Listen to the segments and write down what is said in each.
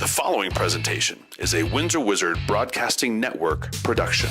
The following presentation is a Windsor Wizard Broadcasting Network production.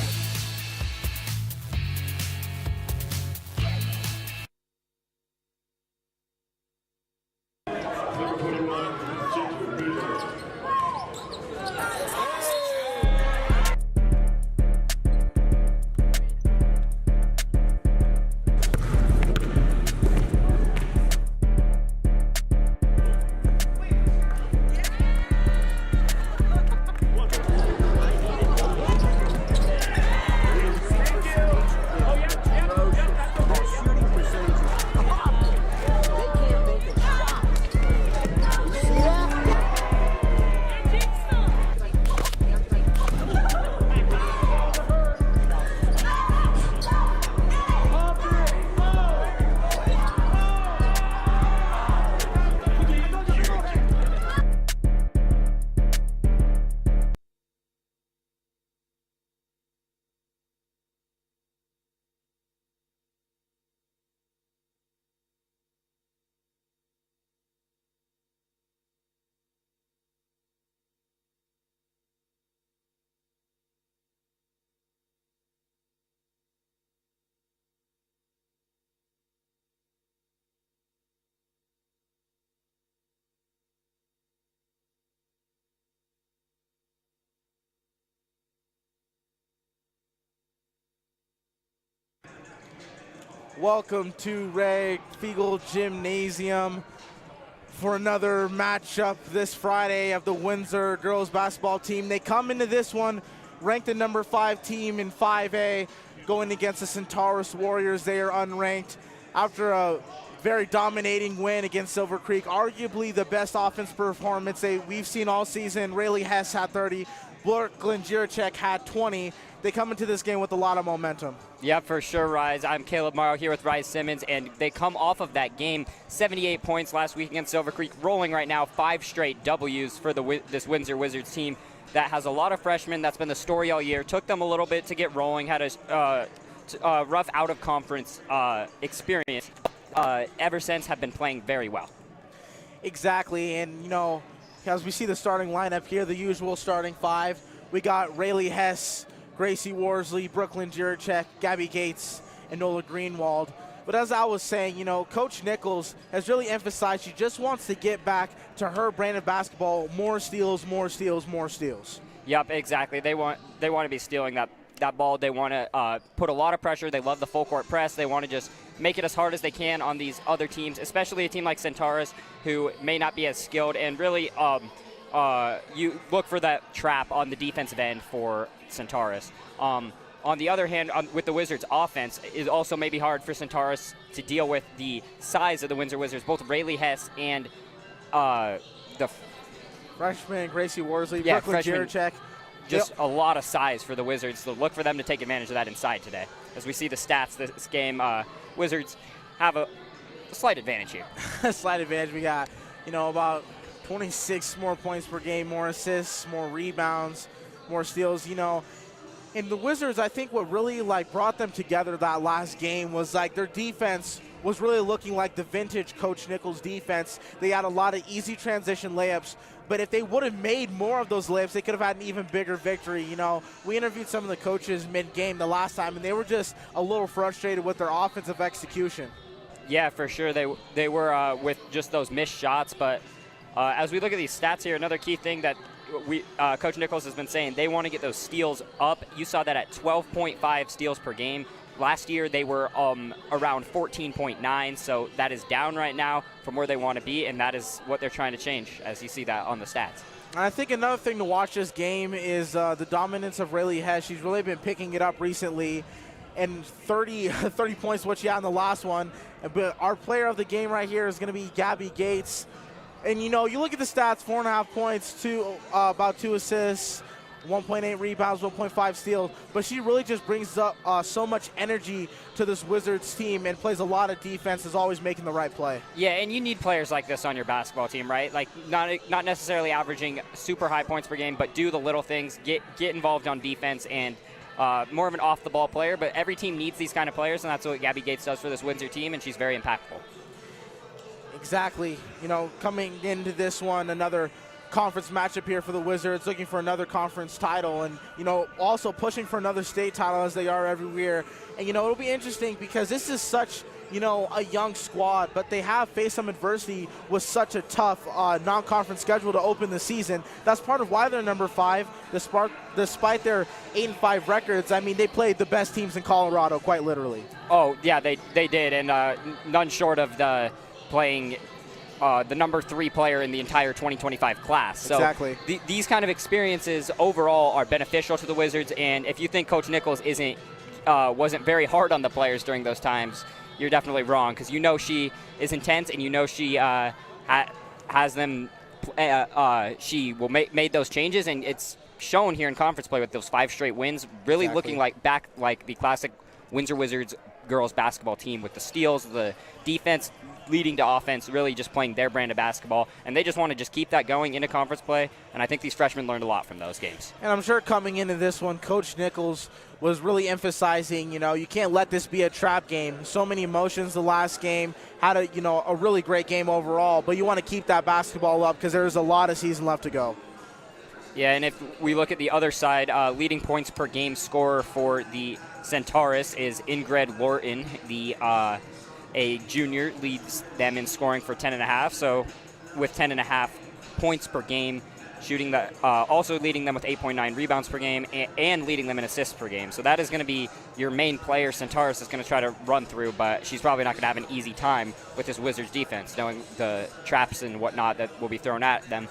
Welcome to Ray Fiegel Gymnasium for another matchup this Friday of the Windsor girls basketball team. They come into this one ranked the number 5 team in 5A, going against the Centaurus Warriors. They are unranked after a very dominating win against Silver Creek, arguably the best offense performance we've seen all season. Rayleigh Hess had 30, Brooklyn Jiracek had 20. They come into this game with a lot of momentum. Yeah, for sure, Rise. I'm Caleb Morrow here with Rise Simmons, and they come off of that game, 78 points last week against Silver Creek, rolling right now 5 straight W's for this Windsor Wizards team that has a lot of freshmen. That's been the story all year. Took them a little bit to get rolling, had a rough out-of-conference experience. Ever since have been playing very well. Exactly, and, you know, as we see the starting lineup here, the usual starting 5, we got Rayleigh Hess, Gracie Worsley, Brooklyn Jiracek, Gabby Gates, and Nola Greenwald. But as I was saying, you know, Coach Nichols has really emphasized she just wants to get back to her brand of basketball, more steals, more steals, more steals. Yep, exactly. They want to be stealing that ball. They want to put a lot of pressure. They love the full court press. They want to just make it as hard as they can on these other teams, especially a team like Centaurus, who may not be as skilled. And really, you look for that trap on the defensive end for Centaurus. On the other hand, with the Wizards' offense, it also may be hard for Centaurus to deal with the size of the Windsor Wizards, both Rayleigh Hess and the freshman Gracie Worsley, yeah, Brooklyn Jiracek. Just a lot of size for the Wizards, so look for them to take advantage of that inside today. As we see the stats this game, Wizards have a slight advantage here. A slight advantage. We got, you know, about 26 more points per game, more assists, more rebounds, more steals, you know. And the Wizards, I think what really brought them together that last game was their defense was really looking like the vintage Coach Nichols defense. They had a lot of easy transition layups, but if they would have made more of those layups, they could have had an even bigger victory. You know, we interviewed some of the coaches mid-game the last time, and they were just a little frustrated with their offensive execution. Yeah, for sure. They were with just those missed shots, but as we look at these stats here, another key thing that Coach Nichols has been saying, they want to get those steals up. You saw that at 12.5 steals per game. Last year, they were around 14.9, so that is down right now from where they want to be, and that is what they're trying to change, as you see that on the stats. I think another thing to watch this game is the dominance of Rayleigh Hess. She's really been picking it up recently, and 30 points what she had in the last one. But our player of the game right here is going to be Gabby Gates. And, you know, you look at the stats, 4.5 points, about 2 assists, 1.8 rebounds, 1.5 steals. But she really just brings up so much energy to this Wizards team and plays a lot of defense, is always making the right play. Yeah, and you need players like this on your basketball team, right? Like, not necessarily averaging super high points per game, but do the little things, get involved on defense, and more of an off-the-ball player. But every team needs these kind of players, and that's what Gabby Gates does for this Windsor team, and she's very impactful. Exactly. You know, coming into this one, another conference matchup here for the Wizards, looking for another conference title and, also pushing for another state title as they are every year. And, it'll be interesting because this is such, a young squad, but they have faced some adversity with such a tough non-conference schedule to open the season. That's part of why they're number 5, despite their 8-5 records. I mean, they played the best teams in Colorado, quite literally. Oh, yeah, they did, and none short of playing the number 3 player in the entire 2025 class. So exactly. These kind of experiences overall are beneficial to the Wizards, and if you think Coach Nichols wasn't very hard on the players during those times, you're definitely wrong, because she is intense, and she has them. She will made those changes, and it's shown here in conference play with those 5 straight wins, really looking like the classic Windsor Wizards girls basketball team with the steals, the defense leading to offense, really just playing their brand of basketball, and they just want to just keep that going into conference play, and I think these freshmen learned a lot from those games. And I'm sure coming into this one, Coach Nichols was really emphasizing, you can't let this be a trap game. So many emotions the last game, had a really great game overall, but you want to keep that basketball up because there's a lot of season left to go. Yeah, and if we look at the other side, leading points per game scorer for the Centaurus is Ingrid Lorton, a junior, leads them in scoring for 10.5. So with 10.5 points per game, shooting also leading them with 8.9 rebounds per game and leading them in assists per game. So that is going to be your main player. Centaurus is going to try to run through, but she's probably not going to have an easy time with this Wizards defense, knowing the traps and whatnot that will be thrown at them.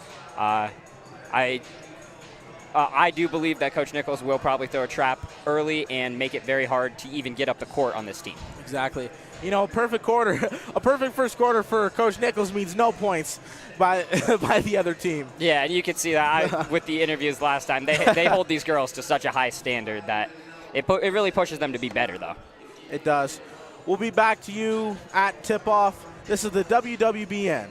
I do believe that Coach Nichols will probably throw a trap early and make it very hard to even get up the court on this team. Exactly. A perfect first quarter for Coach Nichols means no points by the other team. Yeah, and you can see that with the interviews last time. They hold these girls to such a high standard that it really pushes them to be better, though. It does. We'll be back to you at tip-off. This is the WWBN.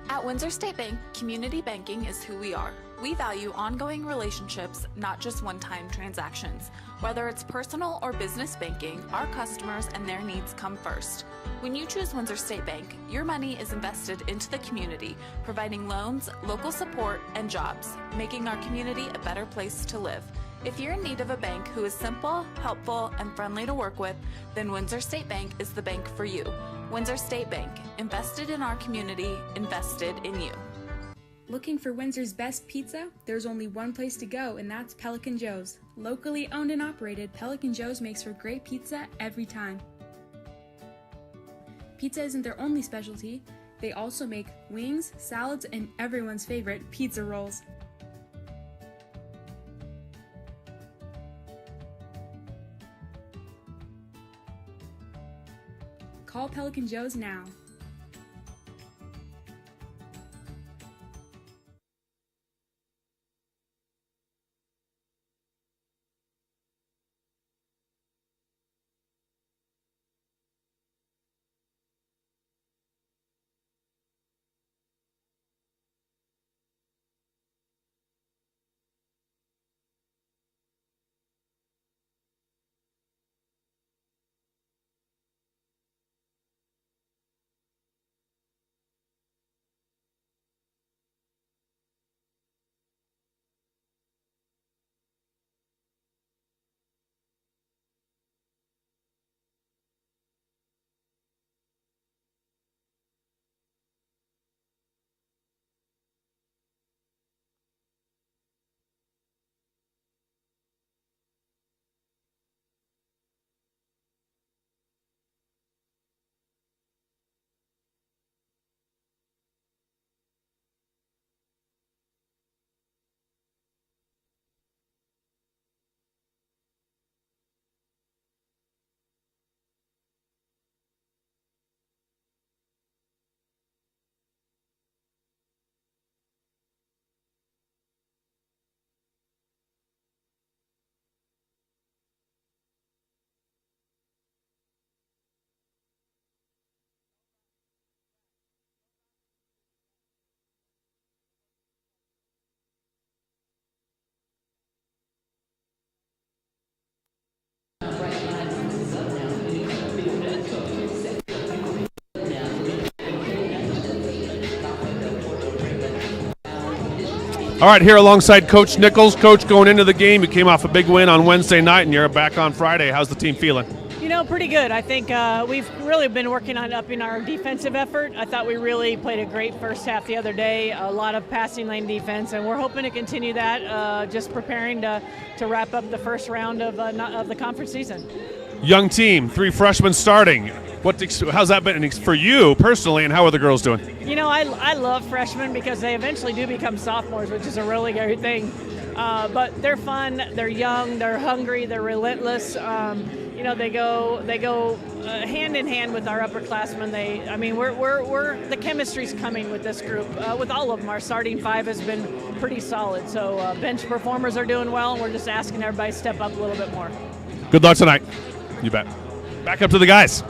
At Windsor State Bank, community banking is who we are. We value ongoing relationships, not just one-time transactions. Whether it's personal or business banking, our customers and their needs come first. When you choose Windsor State Bank, your money is invested into the community, providing loans, local support, and jobs, making our community a better place to live. If you're in need of a bank who is simple, helpful, and friendly to work with, then Windsor State Bank is the bank for you. Windsor State Bank, invested in our community, invested in you. Looking for Windsor's best pizza? There's only one place to go, and that's Pelican Joe's. Locally owned and operated, Pelican Joe's makes for great pizza every time. Pizza isn't their only specialty. They also make wings, salads, and everyone's favorite, pizza rolls. Call Pelican Joe's now. All right, here alongside Coach Nichols. Coach, going into the game, you came off a big win on Wednesday night, and you're back on Friday. How's the team feeling? You know, pretty good. I think we've really been working on upping our defensive effort. I thought we really played a great first half the other day, a lot of passing lane defense, and we're hoping to continue that, just preparing to wrap up the first round of the conference season. Young team, 3 freshmen starting. How's that been for you personally, and how are the girls doing? You know, I love freshmen because they eventually do become sophomores, which is a really great thing. But they're fun, they're young, they're hungry, they're relentless. You know, they go hand in hand with our upperclassmen. We're the chemistry's coming with this group. With all of them, our starting 5 has been pretty solid. So bench performers are doing well, and we're just asking everybody to step up a little bit more. Good luck tonight. You bet. Back up to the guys.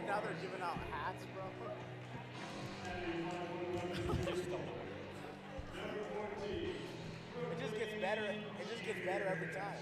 now they're giving out hats, bro. It just gets better. It just gets better every time.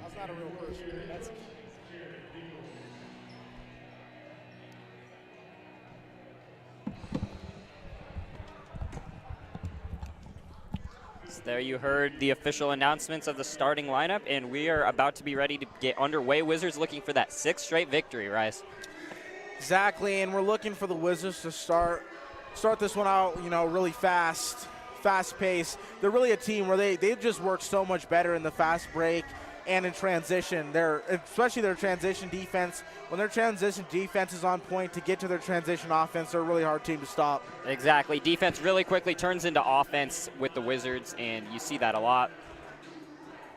That's not a real person. That's So there you heard the official announcements of the starting lineup, and we are about to be ready to get underway. Wizards looking for that 6th straight victory, Rice. exactly, and we're looking for the Wizards to start this one out, really fast pace. They're really a team where they just work so much better in the fast break and in transition. Especially their transition defense. When their transition defense is on point to get to their transition offense, they're a really hard team to stop. Exactly. Defense really quickly turns into offense with the Wizards, and you see that a lot.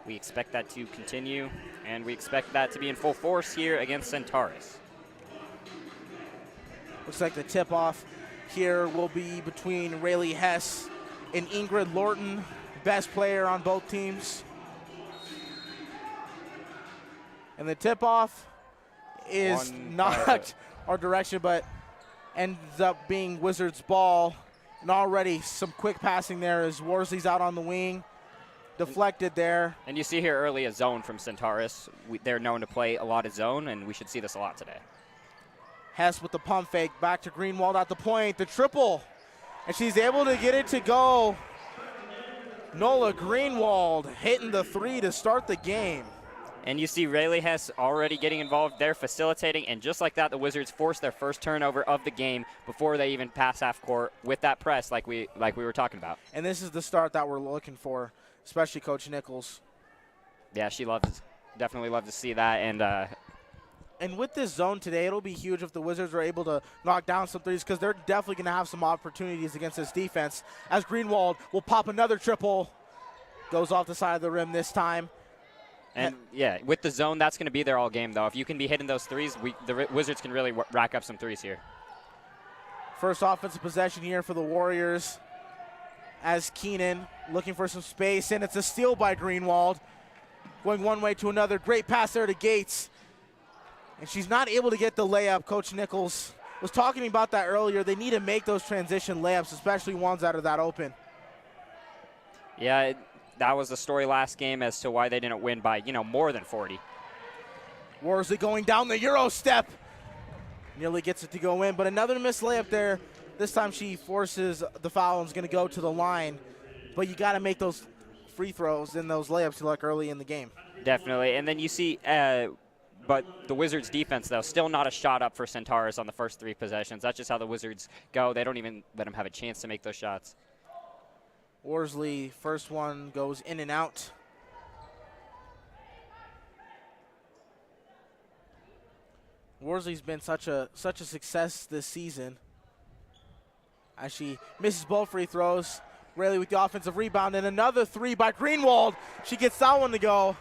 We expect that to continue, and we expect that to be in full force here against Centaurus. Looks like the tip-off here will be between Rayleigh Hess and Ingrid Lorton, best player on both teams. And the tip-off is not our direction, but ends up being Wizards' ball. And already some quick passing there as Worsley's out on the wing. Deflected there. And you see here early a zone from Centaurus. They're known to play a lot of zone, and we should see this a lot today. Hess with the pump fake, back to Greenwald at the point, the triple. And she's able to get it to go. Nola Greenwald hitting the 3 to start the game. And you see Rayleigh Hess already getting involved there, facilitating, and just like that, the Wizards forced their first turnover of the game before they even pass half court with that press like we were talking about. And this is the start that we're looking for, especially Coach Nichols. Yeah, definitely love to see that. And with this zone today, it'll be huge if the Wizards are able to knock down some threes, because they're definitely going to have some opportunities against this defense, as Greenwald will pop another triple. Goes off the side of the rim this time. And, yeah, with the zone, that's going to be there all game, though. If you can be hitting those threes, the Wizards can really rack up some threes here. First offensive possession here for the Warriors, as Keenan looking for some space, and it's a steal by Greenwald. Going one way to another. Great pass there to Gates. And she's not able to get the layup. Coach Nichols was talking about that earlier. They need to make those transition layups, especially ones that are that open. Yeah, that was the story last game as to why they didn't win by, more than 40. Worsley going down the Euro step. Nearly gets it to go in, but another missed layup there. This time she forces the foul and is going to go to the line. But you got to make those free throws and those layups like early in the game. Definitely. And then you see, but the Wizards' defense, though, still not a shot up for Centaurus on the first 3 possessions. That's just how the Wizards go. They don't even let them have a chance to make those shots. Worsley, first one goes in and out. Worsley's been such a success this season, as she misses both free throws. Rayleigh with the offensive rebound, and another 3 by Greenwald. She gets that one to go.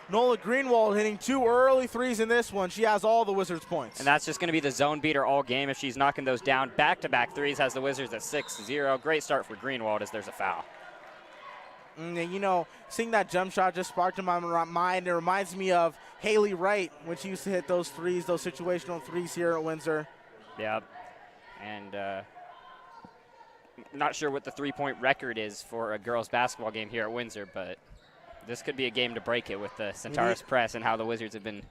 Nola Greenwald hitting 2 early threes in this one. She has all the Wizards' points. And that's just going to be the zone beater all game if she's knocking those down. Back-to-back threes has the Wizards at 6-0. Great start for Greenwald as there's a foul. And, seeing that jump shot just sparked in my mind. It reminds me of Haley Wright when she used to hit those threes, those situational threes here at Windsor. Yeah, and not sure what the three-point record is for a girls' basketball game here at Windsor, but this could be a game to break it with the Centaurus press and how the Wizards have been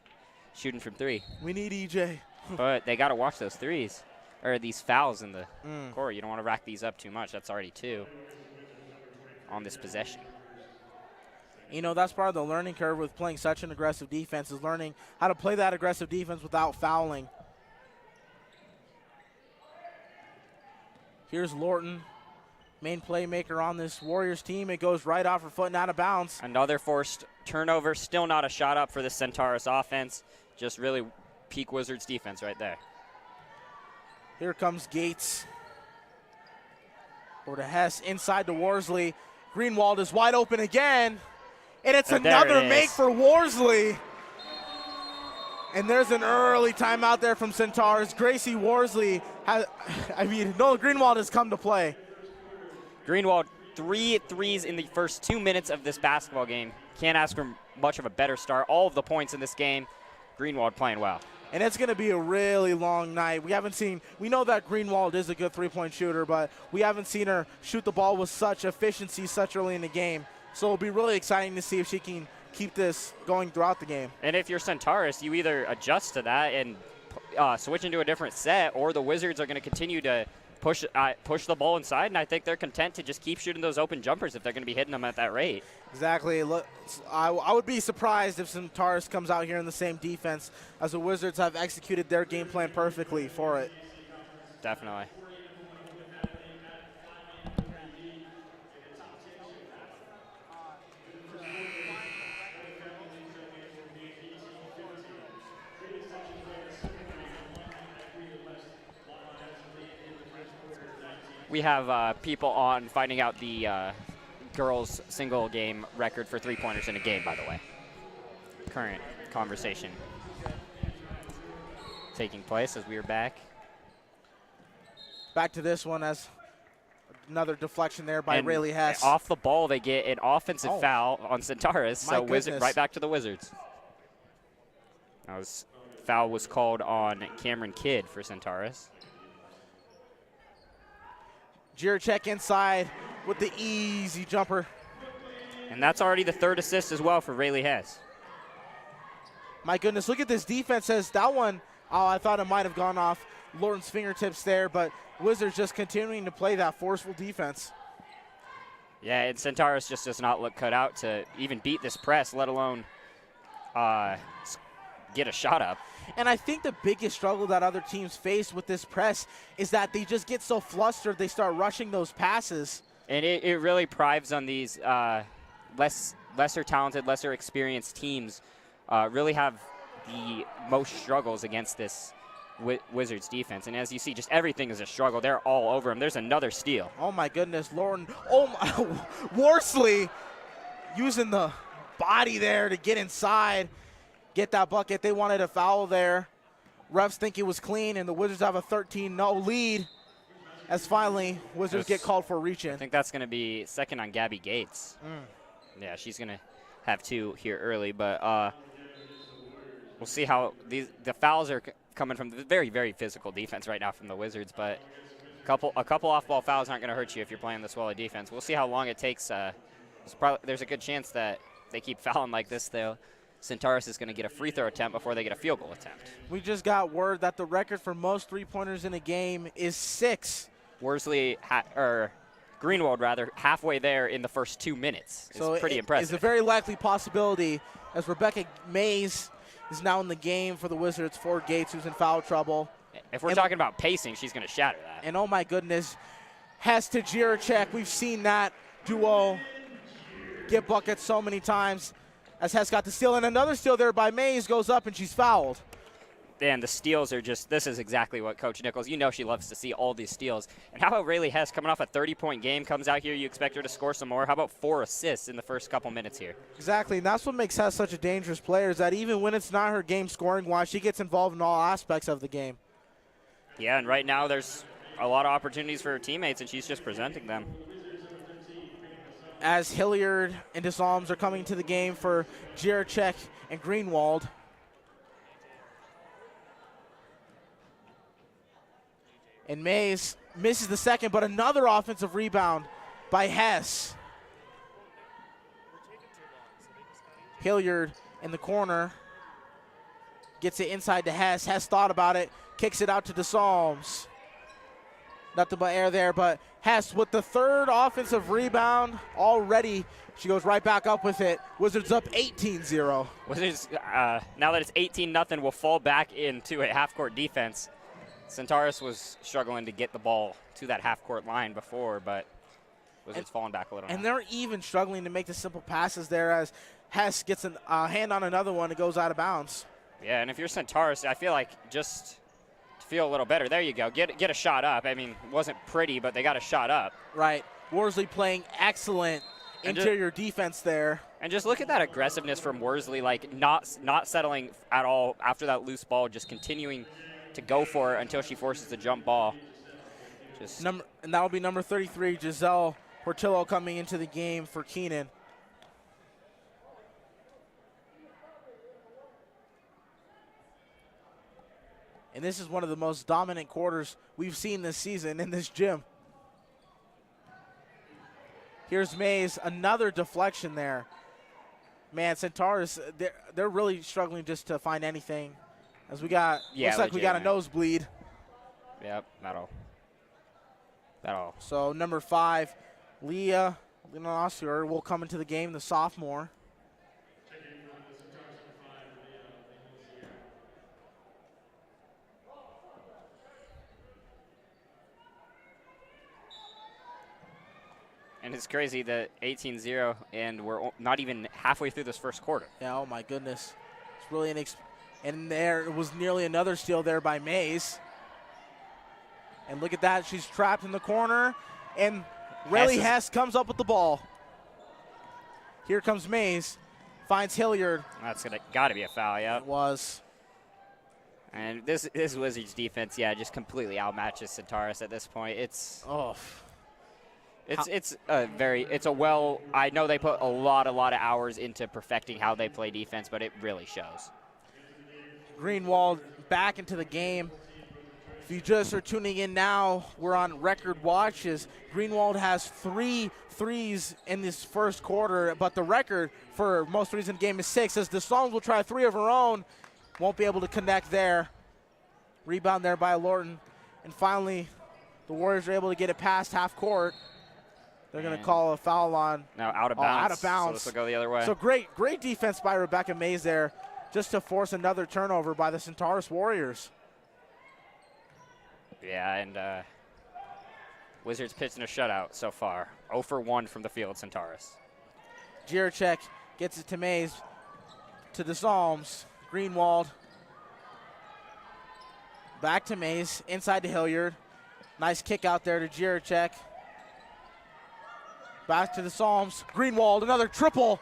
shooting from 3. We need EJ. But they got to watch those threes, or these fouls in the court. You don't want to rack these up too much. That's already 2 on this possession. That's part of the learning curve with playing such an aggressive defense, is learning how to play that aggressive defense without fouling. Here's Lorton, main playmaker on this Warriors team. It goes right off her foot and out of bounds. Another forced turnover. Still not a shot up for the Centaurus offense. Just really peak Wizards defense right there. Here comes Gates. Over to Hess, inside to Worsley. Greenwald is wide open again. And it's There another it make is. for Worsley. And there's an early timeout there from Centaurs. Gracie Worsley has, Noah Greenwald has come to play. Greenwald, 3 threes in the first 2 minutes of this basketball game. Can't ask for much of a better start. All of the points in this game, Greenwald playing well. And it's going to be a really long night. We know that Greenwald is a good three-point shooter, but we haven't seen her shoot the ball with such efficiency such early in the game. So it'll be really exciting to see if she can keep this going throughout the game. And if you're Centaurus, you either adjust to that and switch into a different set, or the Wizards are going to continue to push the ball inside, and I think they're content to just keep shooting those open jumpers if they're going to be hitting them at that rate. Exactly. Look, I would be surprised if Centaurus comes out here in the same defense, as the Wizards have executed their game plan perfectly for it. Definitely. We have people on finding out the girls' single game record for three-pointers in a game, by the way. Current conversation taking place as we are back. Back to this one as another deflection there by And Rayleigh Hess. Off the ball, they get an offensive foul on Centaurus, so goodness. right back to the Wizards. Foul was called on Cameron Kidd for Centaurus. Jiracek inside with the easy jumper. And that's already the third assist as well for Rayleigh Hess. My goodness, look at this defense. As that one, I thought it might have gone off Lauren's fingertips there, but Wizards just continuing to play that forceful defense. Yeah, and Centaurus just does not look cut out to even beat this press, let alone get a shot up. And I think the biggest struggle that other teams face with this press is that they just get so flustered, they start rushing those passes. And it really prives on these lesser talented, lesser experienced teams really have the most struggles against this Wizards defense. And as you see, just everything is a struggle. They're all over them. There's another steal. Oh my goodness, Lauren, Worsley using the body there to get inside, get that bucket. They wanted a foul there. Refs think it was clean, and the Wizards have a 13-0 lead as finally Wizards get called for a reach-in. I think that's going to be second on Gabby Gates. Yeah, she's going to have 2 here early, but we'll see how the fouls are coming from the very, very physical defense right now from the Wizards, but a couple off-ball fouls aren't going to hurt you if you're playing the Swallow defense. We'll see how long it takes. There's a good chance that they keep fouling like this, though. Centaurus is going to get a free throw attempt before they get a field goal attempt. We just got word that the record for most three-pointers in a game is 6. Worsley, or Greenwald rather, halfway there in the first 2 minutes. So it's pretty impressive. It's a very likely possibility as Rebecca Mays is now in the game for the Wizards for Gates, who's in foul trouble. If we're talking about pacing, she's going to shatter that. And oh my goodness, Hess to Jiracek. We've seen that duo get buckets so many times as Hess got the steal. And another steal there by Mays goes up and she's fouled. And the steals are just, this is exactly what Coach Nichols, you know she loves to see all these steals. And how about Rayleigh Hess coming off a 30-point game, comes out here, you expect her to score some more. How about 4 assists in the first couple minutes here? Exactly, and that's what makes Hess such a dangerous player, is that even when it's not her game scoring-wise, she gets involved in all aspects of the game. Yeah, and right now there's a lot of opportunities for her teammates, and she's just presenting them. As Hilliard and DeSalms are coming to the game for Jiracek and Greenwald. And Mays misses the second, but another offensive rebound by Hess. Hilliard in the corner. Gets it inside to Hess. Hess thought about it. Kicks it out to DeSalms. Nothing but air there, but Hess with the third offensive rebound already. She goes right back up with it. Wizards up 18-0. Wizards, now that it's 18-0, will fall back into a half-court defense. Centaurus was struggling to get the ball to that half-court line before, but Wizards falling back a little. And they're even struggling to make the simple passes there as Hess gets a hand on another one. It goes out of bounds. Yeah, and if you're Centaurus, I feel like just to feel a little better, there you go. Get a shot up. I mean, it wasn't pretty, but they got a shot up. Right. Worsley playing excellent interior defense there. And just look at that aggressiveness from Worsley, like not settling at all after that loose ball, just continuing to go for it until she forces the jump ball. And that will be number 33, Giselle Portillo, coming into the game for Keenan. And this is one of the most dominant quarters we've seen this season in this gym. Here's Mays, another deflection there. Man, Centaurus, they're really struggling just to find anything. As we got, looks like we got a nosebleed. Yep, that'll. So number 5, Leah Oscar will come into the game, the sophomore. And it's crazy that 18-0, and we're not even halfway through this first quarter. Yeah, oh my goodness. It's really and there was nearly another steal there by Mays. And look at that, she's trapped in the corner, and Riley Hess comes up with the ball. Here comes Mays, finds Hilliard. That's got to be a foul, yeah. It was. And this Wizards defense, yeah, just completely outmatches Centaurus at this point. I know they put a lot of hours into perfecting how they play defense, but it really shows. Greenwald back into the game. If you just are tuning in now, we're on record watches. Greenwald has 3 threes in this first quarter, but the record for most threes in the game is 6. As the Psalms will try 3 of her own, won't be able to connect there. Rebound there by Lorton. And finally, the Warriors are able to get it past half court. They're going to call a foul on. Now out of bounds. Out of bounds. So this will go the other way. So great defense by Rebecca Mays there, just to force another turnover by the Centaurus Warriors. Yeah, and Wizards pitching a shutout so far. 0 for 1 from the field, Centaurus. Jiracek gets it to Mays, to the Psalms. Greenwald. Back to Mays, inside to Hilliard. Nice kick out there to Jiracek. Back to the Psalms. Greenwald, another triple.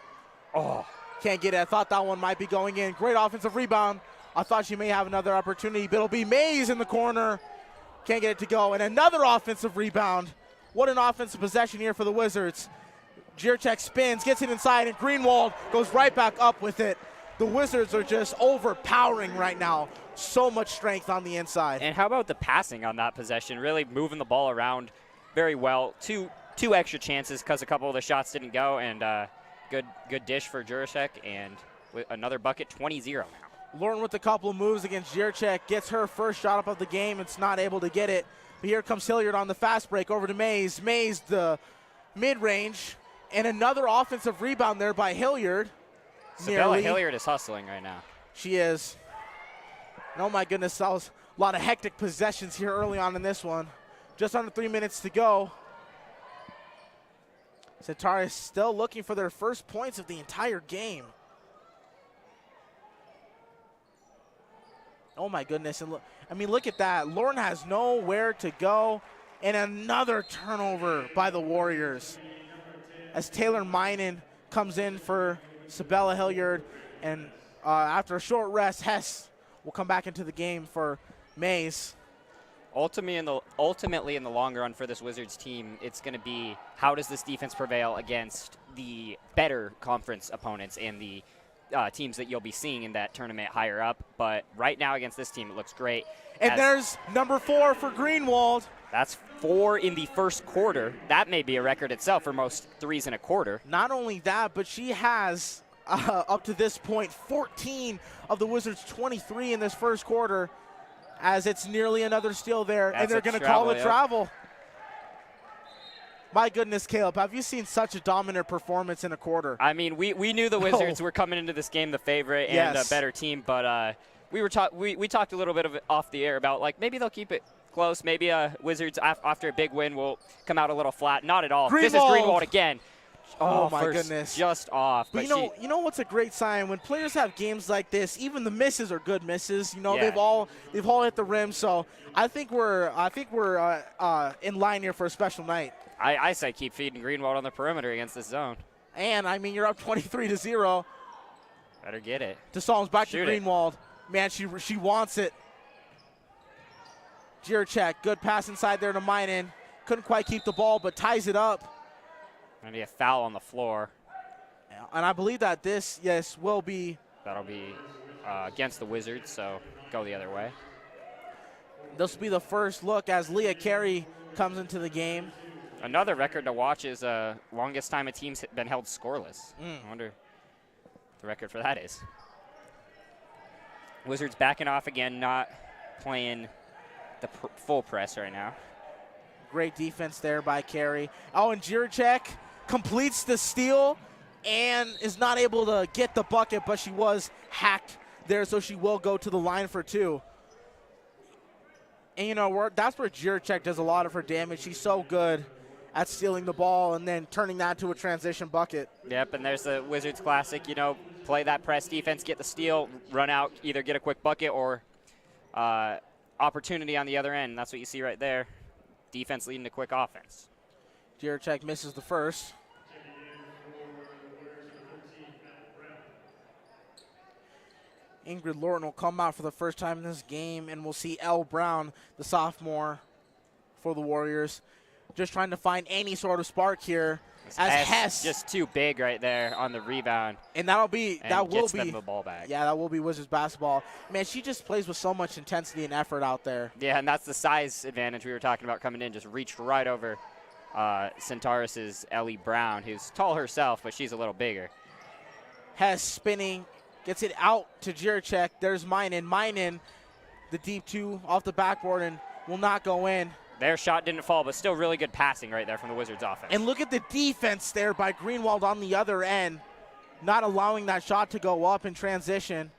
Oh, can't get it. I thought that one might be going in. Great offensive rebound. I thought she may have another opportunity, but it'll be Mays in the corner. Can't get it to go. And another offensive rebound. What an offensive possession here for the Wizards. Jiracek spins, gets it inside, and Greenwald goes right back up with it. The Wizards are just overpowering right now. So much strength on the inside. And how about the passing on that possession? Really moving the ball around very well. Two extra chances because a couple of the shots didn't go, and good dish for Jiracek, and with another bucket, 20-0 now. Lauren with a couple of moves against Jiracek, gets her first shot up of the game. It's not able to get it. But here comes Hilliard on the fast break over to Mays. Mays, the mid-range, and another offensive rebound there by Hilliard. Sabella Hilliard is hustling right now. She is. And oh my goodness, that was a lot of hectic possessions here early on in this one. Just under 3 minutes to go. Centaurus still looking for their first points of the entire game. Oh my goodness, and look at that. Lauren has nowhere to go, and another turnover by the Warriors. As Taylor Minen comes in for Sabella Hilliard, and after a short rest, Hess will come back into the game for Mays. Ultimately, in the long run for this Wizards team, it's going to be how does this defense prevail against the better conference opponents and the teams that you'll be seeing in that tournament higher up. But right now against this team, it looks great. And there's number 4 for Greenwald. That's 4 in the first quarter. That may be a record itself for most threes in a quarter. Not only that, but she has, up to this point, 14 of the Wizards' 23 in this first quarter, as it's nearly another steal there. That's and they're going to call it travel. My goodness, Caleb, have you seen such a dominant performance in a quarter? I mean, we knew the Wizards were coming into this game the favorite and a better team, but we talked a little bit of it off the air about, like, maybe they'll keep it close. Maybe Wizards, after a big win, will come out a little flat. Not at all. Greenwald. This is Greenwald again. Oh my goodness. Just off. But you know what's a great sign? When players have games like this, even the misses are good misses. You know, they've all hit the rim. So I think we're in line here for a special night. I say keep feeding Greenwald on the perimeter against this zone. And, I mean, you're up 23-0. Better get it. DeSalms back Shoot to it. Greenwald. Man, she wants it. Jiracek, good pass inside there to Minen. Couldn't quite keep the ball, but ties it up. Going to be a foul on the floor. And I believe that this, yes, will be. That'll be against the Wizards, so go the other way. This will be the first look as Leah Carey comes into the game. Another record to watch is longest time a team's been held scoreless. I wonder what the record for that is. Wizards backing off again, not playing the full press right now. Great defense there by Carey. Oh, and Jiracek completes the steal and is not able to get the bucket, but she was hacked there, so she will go to the line for 2. And, you know, that's where Jiracek does a lot of her damage. She's so good at stealing the ball and then turning that to a transition bucket. Yep, and there's the Wizards classic, you know, play that press defense, get the steal, run out, either get a quick bucket or opportunity on the other end. That's what you see right there. Defense leading to quick offense. Jiracek misses the first. Ingrid Lorton will come out for the first time in this game, and we'll see Elle Brown, the sophomore for the Warriors, just trying to find any sort of spark here. As Hess just too big right there on the rebound. And that will be them the ball back. Yeah, that will be Wizards basketball. Man, she just plays with so much intensity and effort out there. Yeah, and that's the size advantage we were talking about coming in. Just reached right over Centaurus' Ellie Brown, who's tall herself, but she's a little bigger. Hess spinning, gets it out to Jiracek. There's Minen. Minen, the deep 2 off the backboard and will not go in. Their shot didn't fall, but still really good passing right there from the Wizards offense. And look at the defense there by Greenwald on the other end, not allowing that shot to go up in transition,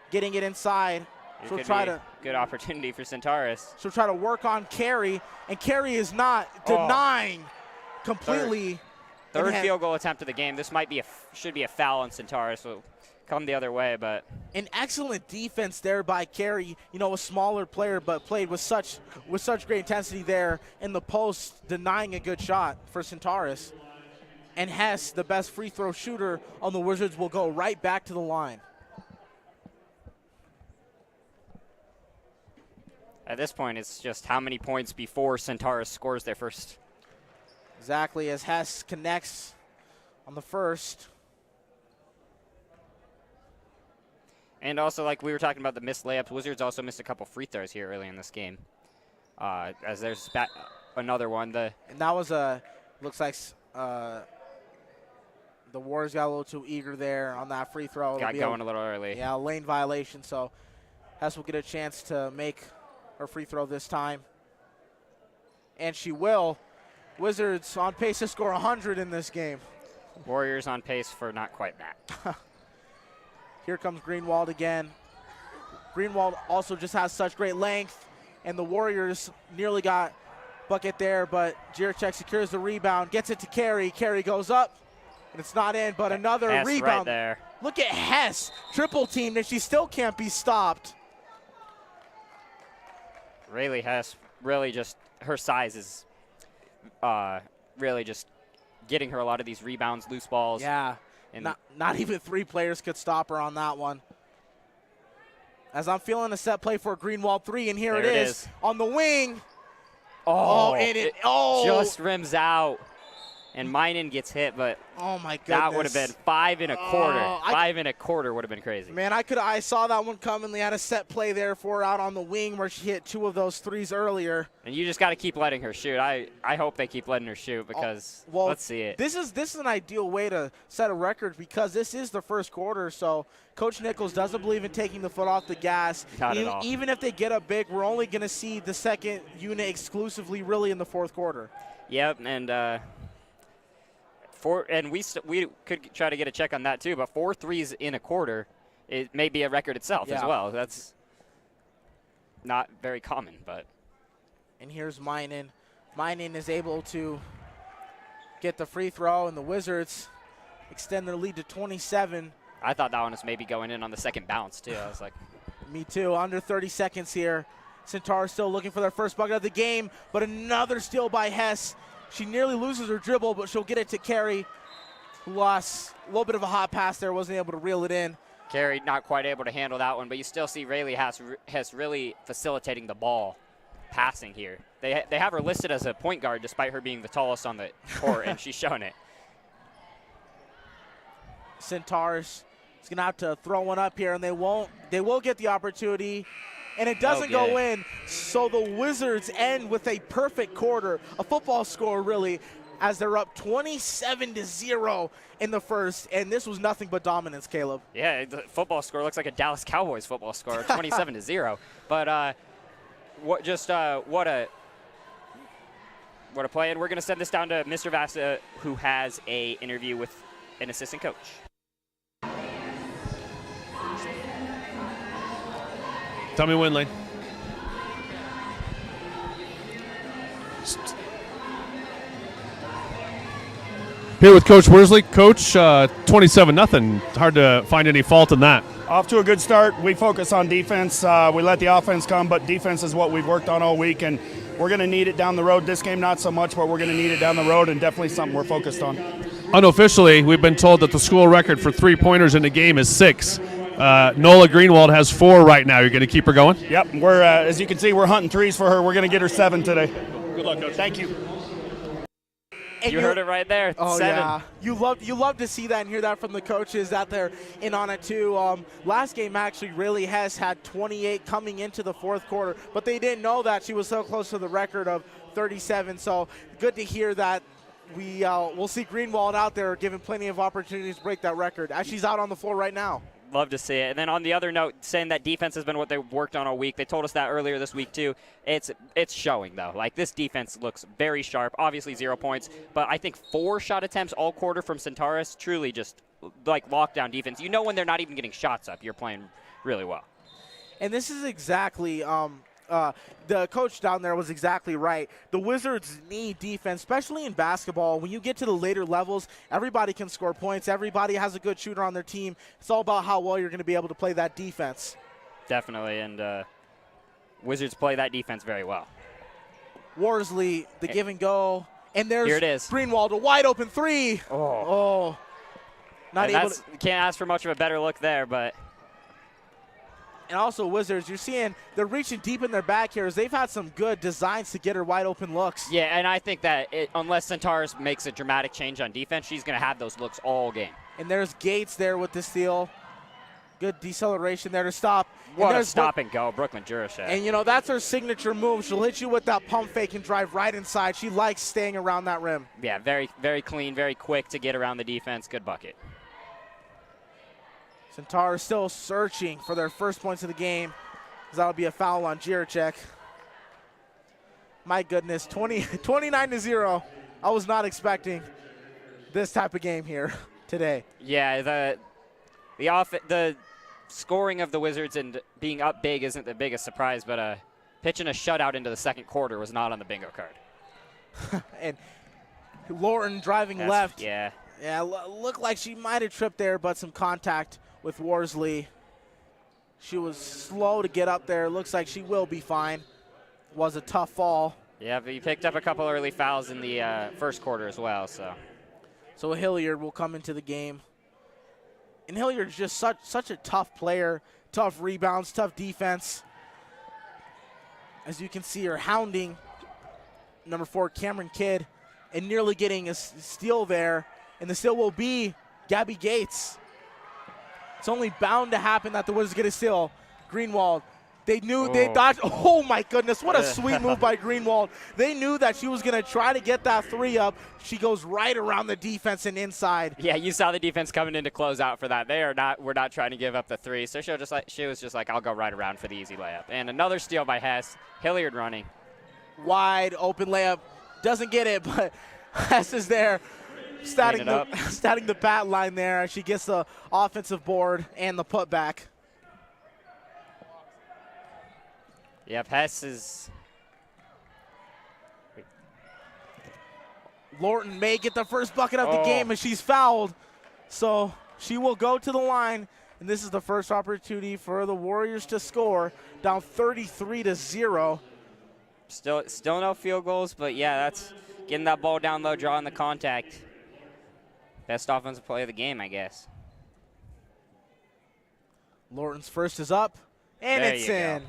getting it inside. So try to good opportunity for Centaurus. So try to work on Carey, and Carey is not denying completely. Third field goal attempt of the game. This might be should be a foul on Centaurus. So come the other way, but an excellent defense there by Carey. You know, a smaller player, but played with such great intensity there in the post, denying a good shot for Centaurus. And Hess, the best free throw shooter on the Wizards, will go right back to the line. At this point, it's just how many points before Centaurus scores their first. Exactly, as Hess connects on the first. And also, like we were talking about the missed layups, Wizards also missed a couple free throws here early in this game. As there's another one. And that was looks like the Warriors got a little too eager there on that free throw. Got going a little early. Yeah, lane violation, so Hess will get a chance to make her free throw this time. And she will. Wizards on pace to score 100 in this game. Warriors on pace for not quite that. Here comes Greenwald again. Greenwald also just has such great length, and the Warriors nearly got bucket there, but Jiracek secures the rebound, gets it to Carey. Carey goes up, and it's not in, but another Hess rebound. Right there. Look at Hess, triple teamed, and she still can't be stopped. Rayleigh Hess, really just, her size is really just getting her a lot of these rebounds, loose balls. Yeah. And not even 3 players could stop her on that one. As I'm feeling a set play for a Greenwald 3, and here it is on the wing. And it just rims out. And Minen gets hit, but oh my goodness, that would have been 5 1/4. 5 1/4 would have been crazy. Man, I saw that one coming. They had a set play there for her out on the wing where she hit 2 of those threes earlier. And you just got to keep letting her shoot. I hope they keep letting her shoot because let's see it. This is an ideal way to set a record because this is the first quarter. So Coach Nichols doesn't believe in taking the foot off the gas. Not at all. Even if they get up big, we're only going to see the second unit exclusively really in the fourth quarter. Yep, and we could try to get a check on that too, but 4 threes in a quarter, it may be a record itself as well. That's not very common, but. And here's Minen. Minen is able to get the free throw, and the Wizards extend their lead to 27. I thought that one was maybe going in on the second bounce too. I was like. Me too. Under 30 seconds here. Centaurs still looking for their first bucket of the game, but another steal by Hess. She nearly loses her dribble, but she'll get it to Carey. who lost a little bit of a hot pass there, wasn't able to reel it in. Carey not quite able to handle that one, but you still see Rayleigh has really facilitating the ball passing here. They have her listed as a point guard despite her being the tallest on the court, and she's shown it. Centaurs is going to have to throw one up here, and they will get the opportunity, and it doesn't go in. So the Wizards end with a perfect quarter, a football score really, as they're up 27-0 in the first, and this was nothing but dominance, Caleb. Yeah, the football score looks like a Dallas Cowboys football score, 27-0. But what a play, and we're going to send this down to Mr. Vasa, who has a interview with an assistant coach. Tell me when, Lane. Here with Coach Worsley. Coach, 27-0. Hard to find any fault in that. Off to a good start. We focus on defense. We let the offense come, but defense is what we've worked on all week, and we're going to need it down the road. This game, not so much, but we're going to need it down the road, and definitely something we're focused on. Unofficially, we've been told that the school record for three-pointers in the game is 6. Nola Greenwald has 4 right now. You're going to keep her going? Yep. We're, as you can see, we're hunting threes for her. We're going to get her 7 today. Good luck, Coach. Thank you. And You heard it right there. Oh 7. yeah, you love to see that and hear that from the coaches that they're in on it too. Last game actually really has had 28 coming into the fourth quarter, but they didn't know that she was so close to the record of 37. So good to hear that we'll see Greenwald out there given plenty of opportunities to break that record as she's out on the floor right now. Love to see it. And then on the other note, saying that defense has been what they've worked on all week. They told us that earlier this week too. It's showing though. Like this defense looks very sharp. Obviously 0 points, but I think 4 shot attempts all quarter from Centaurus. Truly just like lockdown defense. You know when they're not even getting shots up, you're playing really well. And this is exactly the coach down there was exactly right. The Wizards need defense, especially in basketball. When you get to the later levels, everybody can score points. Everybody has a good shooter on their team. It's all about how well you're going to be able to play that defense. Definitely, and Wizards play that defense very well. Worsley, the give and go. And there's Here it is. Greenwald, a wide open 3. Oh. Not And able to. can't ask for much of a better look there, but. And also Wizards, you're seeing they're reaching deep in their back here as they've had some good designs to get her wide open looks. Yeah, and I think that unless Centaurus makes a dramatic change on defense, she's going to have those looks all game. And there's Gates there with the steal. Good deceleration there to stop. What a stop and go, Brooklyn Jurasek. And, you know, that's her signature move. She'll hit you with that pump fake and drive right inside. She likes staying around that rim. Yeah, very, very clean, very quick to get around the defense. Good bucket. Centaurs still searching for their first points of the game, as that'll be a foul on Juracek. My goodness, 29-0. I was not this type of game here today. Yeah, the scoring of the Wizards and being up big isn't the biggest surprise, but pitching a shutout into the second quarter was not on the bingo card. And Lawton driving left. Yeah. Yeah, looked like she might have tripped there, but some contact with Worsley. She was slow to get up there. Looks like she will be fine. Was a tough fall. Yeah, but you picked up a couple early fouls in the first quarter as well. So Hilliard will come into the game. And Hilliard's just such a tough player. Tough rebounds, tough defense. As you can see her hounding number 4, Cameron Kidd, and nearly getting a steal there. And the steal will be Gabby Gates. It's only bound to happen that the Wizards get a steal. Greenwald, they knew they dodged. Oh my goodness, what a sweet move by Greenwald. They knew that she was going to try to get that 3 up. She goes right around the defense and inside. Yeah, you saw the defense coming in to close out for that. We're not trying to give up the 3. So she was just like, I'll go right around for the easy layup. And another steal by Hess. Hilliard running. Wide open layup. Doesn't get it, but Hess is there. Starting the bat line there. She gets the offensive board and the putback. Yep, Hess is. Lawton may get the first bucket of the game, and she's fouled. So she will go to the line, and this is the first opportunity for the Warriors to score, down 33-0. Still no field goals, but yeah, that's getting that ball down low, drawing the contact. Best offensive play of the game, I guess. Lorton's first is up, and There it's you in. go.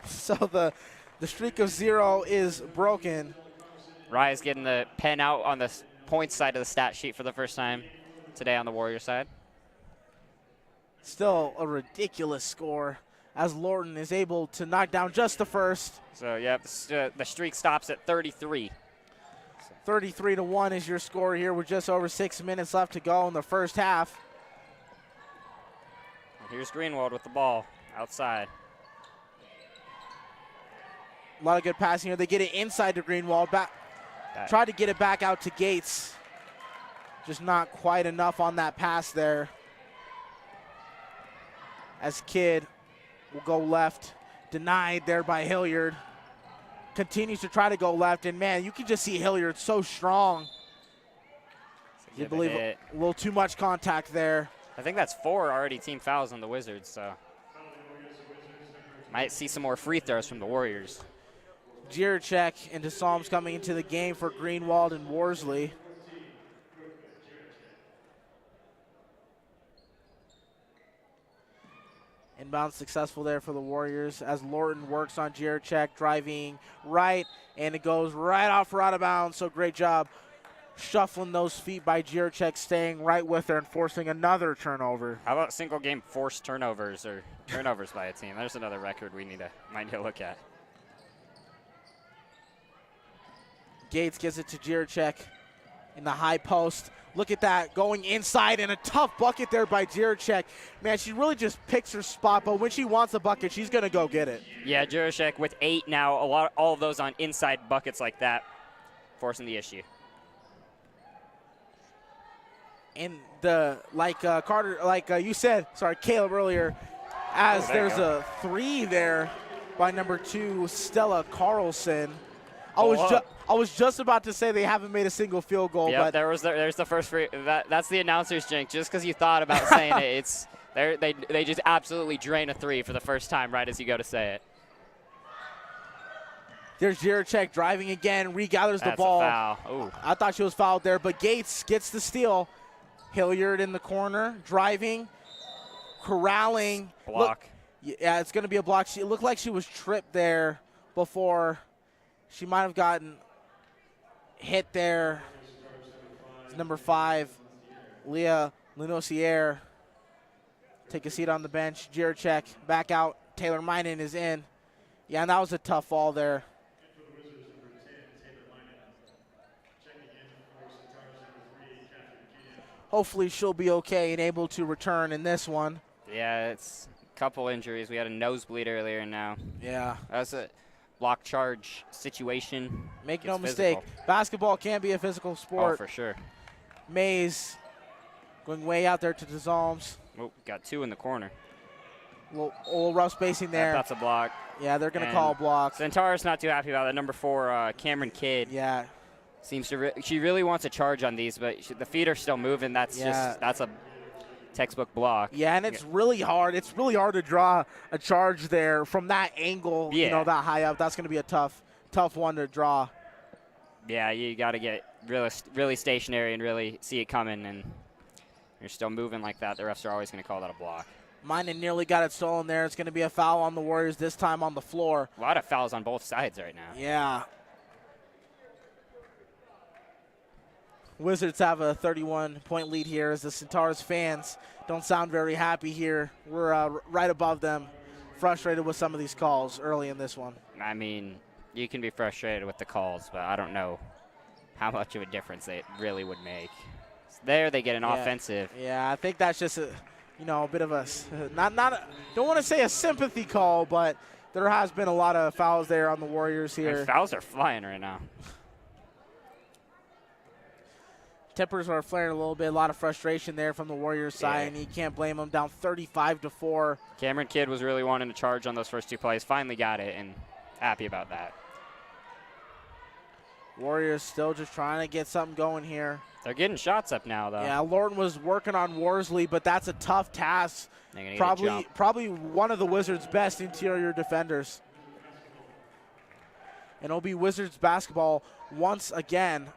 So the streak of 0 is broken. Raya's getting the pen out on the points side of the stat sheet for the first time today on the Warrior side. Still a ridiculous score as Lorton is able to knock down just the first. So, yeah, the streak stops at 33. 33-1 is your score here with just over 6 minutes left to go in the first half. Here's Greenwald with the ball outside. A lot of good passing here. They get it inside to Greenwald. Tried to get it back out to Gates. Just not quite enough on that pass there. As Kidd will go left. Denied there by Hilliard. Continues to try to go left. And, man, you can just see Hilliard so strong. You believe a little too much contact there. I think that's 4 already team fouls on the Wizards, so might see some more free throws from the Warriors. Jiracek and DeSalms coming into the game for Greenwald and Worsley. Inbound successful there for the Warriors as Lorton works on Jiracek, driving right, and it goes right off for out of bounds, so great job shuffling those feet by Jiracek, staying right with her and forcing another turnover. How about single game forced turnovers or turnovers by a team? There's another record we might need to look at. Gates gives it to Jiracek in the high post. Look at that, going inside, and a tough bucket there by Jiracek. Man, she really just picks her spot, but when she wants a bucket, she's going to go get it. Yeah, Jiracek with 8 now, all of those on inside buckets like that, forcing the issue. And Carter, you said, Caleb earlier, as there's a 3 there by number 2, Stella Carlson. I was just about to say they haven't made a single field goal. Yep, but there's the first free. That's the announcer's jinx. Just because you thought about saying it, they just absolutely drain a 3 for the first time right as you go to say it. There's Jiracek driving again, regathers the That's ball. A foul. Ooh. I thought she was fouled there, but Gates gets the steal. Hilliard in the corner, driving, corralling. Block. Yeah, it's going to be a block. It looked like she was tripped there before. She might have gotten hit there. It's number 5, Leah Lenoisier. Take a seat on the bench. Jiracek back out. Taylor Minen is in. Yeah, and that was a tough fall there. Hopefully she'll be okay and able to return in this one. Yeah, it's a couple injuries. We had a nosebleed earlier now. Yeah. That's a block charge situation. Make Gets no mistake, physical. basketball can be a physical sport. Oh, for sure. Mays going way out there to DeSalms. Oh, got 2 in the corner. Little rough spacing there. That's a block. Yeah, they're going to And call blocks. Centaurus not too happy about that. Number 4, Cameron Kidd. Yeah. Seems to she really wants a charge on these, but the feet are still moving. That's a textbook block. Yeah, and it's really hard. It's really hard to draw a charge there from that angle, Yeah. that high up. That's going to be a tough one to draw. Yeah, you got to get really stationary and really see it coming, and you're still moving like that. The refs are always going to call that a block. Minen nearly got it stolen there. It's going to be a foul on the Warriors, this time on the floor. A lot of fouls on both sides right now. Yeah. Wizards have a 31-point lead here as the Centaurs fans don't sound very happy here. We're right above them, frustrated with some of these calls early in this one. I mean, you can be frustrated with the calls, but I don't know how much of a difference it really would make. There they get an offensive. Yeah, I think that's just a bit of a don't want to say a sympathy call, but there has been a lot of fouls there on the Warriors here. And fouls are flying right now. Tempers are flaring a little bit. A lot of frustration there from the Warriors side, and you can't blame them. Down 35-4. Cameron Kidd was really wanting to charge on those first 2 plays. Finally got it, and happy about that. Warriors still just trying to get something going here. They're getting shots up now, though. Yeah, Lorton was working on Worsley, but that's a tough task. Probably one of the Wizards' best interior defenders. And it'll be Wizards basketball once again.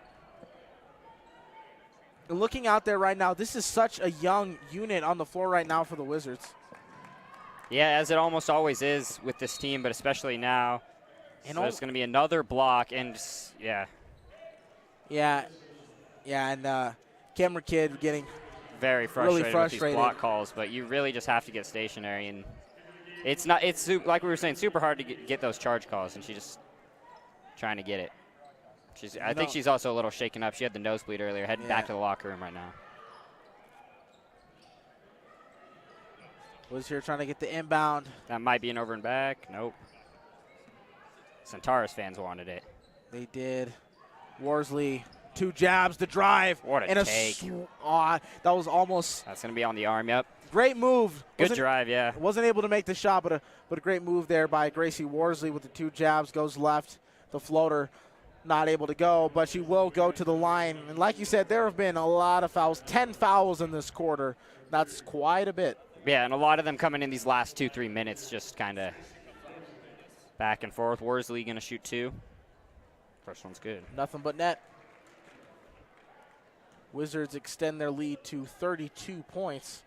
And looking out there right now, this is such a young unit on the floor right now for the Wizards. Yeah, as it almost always is with this team, but especially now. And so it's going to be another block, and yeah. Yeah, and Cameron Kidd getting very frustrated, really frustrated with these block calls, but you really just have to get stationary. And it's not, it's like we were saying, super hard to get those charge calls, and she's just trying to get it. I think she's also a little shaken up. She had the nosebleed earlier, heading back to the locker room right now. Was here trying to get the inbound. That might be an over and back. Nope. Centaurus fans wanted it. They did. Worsley, 2 jabs, the drive. What a take. That was almost. That's going to be on the arm, yep. Great move. Good drive, yeah. Wasn't able to make the shot, but a great move there by Gracie Worsley with the 2 jabs. Goes left. The floater not able to go, but she will go to the line. And like you said, there have been a lot of fouls. 10 fouls in this quarter. That's quite a bit. Yeah, and a lot of them coming in these last 2-3 minutes, just kind of back and forth. Worsley going to shoot 2. First one's good. Nothing but net. Wizards extend their lead to 32 points.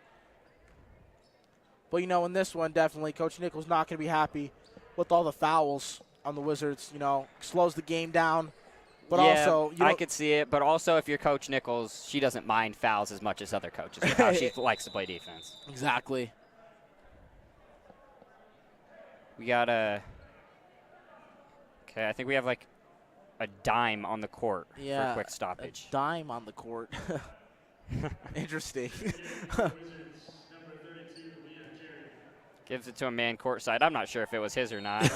But, you know, in this one, definitely, Coach Nichols not going to be happy with all the fouls on the Wizards. You know, slows the game down. But yeah, also, I could see it. But also, if you're Coach Nichols, she doesn't mind fouls as much as other coaches. How she likes to play defense. Exactly. We got a. Okay, I think we have like a dime on the court for a quick stoppage. A dime on the court. Interesting. Gives it to a man courtside. I'm not sure if it was his or not.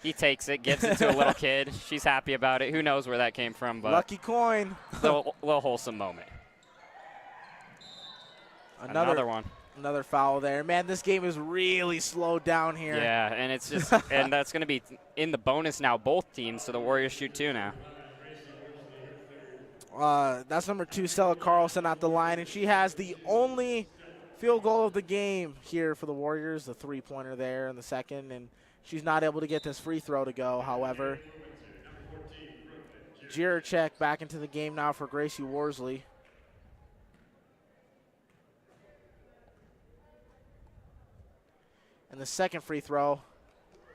He takes it, gives it to a little kid. She's happy about it. Who knows where that came from, but lucky coin. little wholesome moment. Another one. Another foul there. Man, this game is really slowed down here. Yeah, and it's just and that's going to be in the bonus now, both teams, so the Warriors shoot 2 now. That's number 2, Stella Carlson at the line, and she has the only field goal of the game here for the Warriors, the 3-pointer there in the second, and she's not able to get this free throw to go, however. Jiracek back into the game now for Gracie Worsley. And the second free throw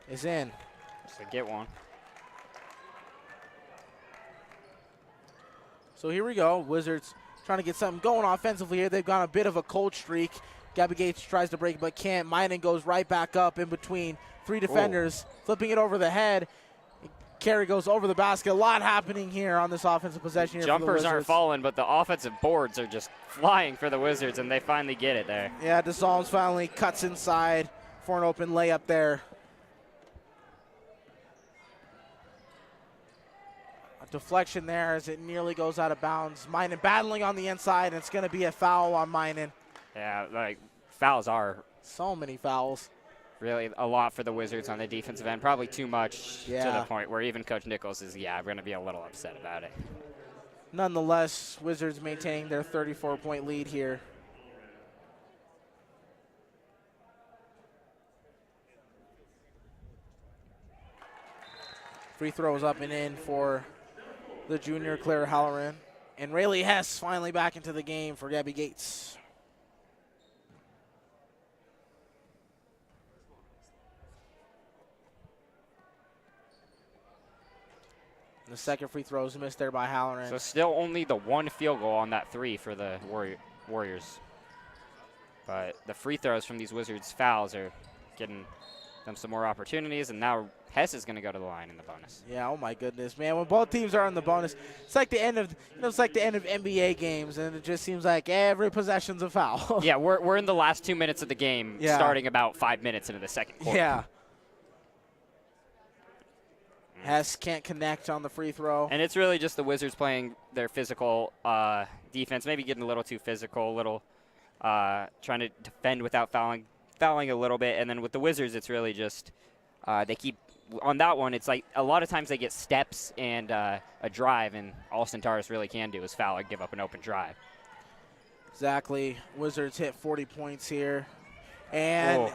is in. Just to get one. So here we go. Wizards trying to get something going offensively here. They've gone a bit of a cold streak. Gabby Gates tries to break but can't. Minen goes right back up in between 3 defenders, flipping it over the head. Carry goes over the basket. A lot happening here on this offensive possession here. Jumpers aren't falling, but the offensive boards are just flying for the Wizards, and they finally get it there. Yeah, DeSalms finally cuts inside for an open layup there. A deflection there as it nearly goes out of bounds. Minen battling on the inside, and it's going to be a foul on Minen. Yeah, like fouls are. So many fouls. Really a lot for the Wizards on the defensive end. Probably too much to the point where even Coach Nichols is, going to be a little upset about it. Nonetheless, Wizards maintaining their 34-point lead here. Free throws up and in for the junior Claire Halloran. And Rayleigh Hess finally back into the game for Gabby Gates. And the second free throw is missed there by Halloran. So still only the 1 field goal on that 3 for the Warriors. But the free throws from these Wizards fouls are getting them some more opportunities, and now Hess is going to go to the line in the bonus. Yeah, oh my goodness, man! When both teams are in the bonus, it's like the end of it's like the end of NBA games, and it just seems like every possession's a foul. Yeah, we're in the last 2 minutes of the game, starting about 5 minutes into the second quarter. Yeah. Hess can't connect on the free throw. And it's really just the Wizards playing their physical defense, maybe getting a little too physical, a little trying to defend without fouling a little bit. And then with the Wizards, it's really just they keep on that one. It's like a lot of times they get steps and a drive, and all Centaurus really can do is foul and give up an open drive. Exactly. Wizards hit 40 points here. And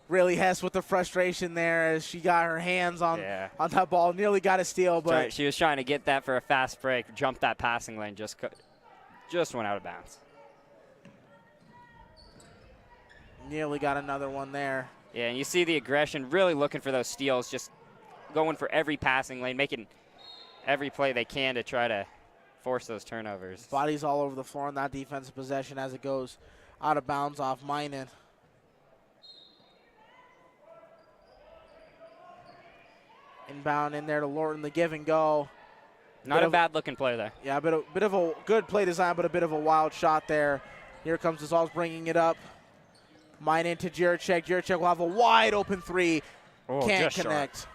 Rayleigh Hess with the frustration there as she got her hands on that ball. Nearly got a steal, but she was trying to get that for a fast break, jump that passing lane, just just went out of bounds. Nearly got another one there. Yeah, and you see the aggression, really looking for those steals, just going for every passing lane, making every play they can to try to force those turnovers. Bodies all over the floor in that defensive possession as it goes out of bounds off Minot. Inbound in there to Lorton, the give and go. Not a bad looking play there. Yeah, a bit of a good play design, but a bit of a wild shot there. Here comes DeSalz bringing it up. Minot to Jiricek. Jiricek will have a wide open three. Oh, Can't just connect. short.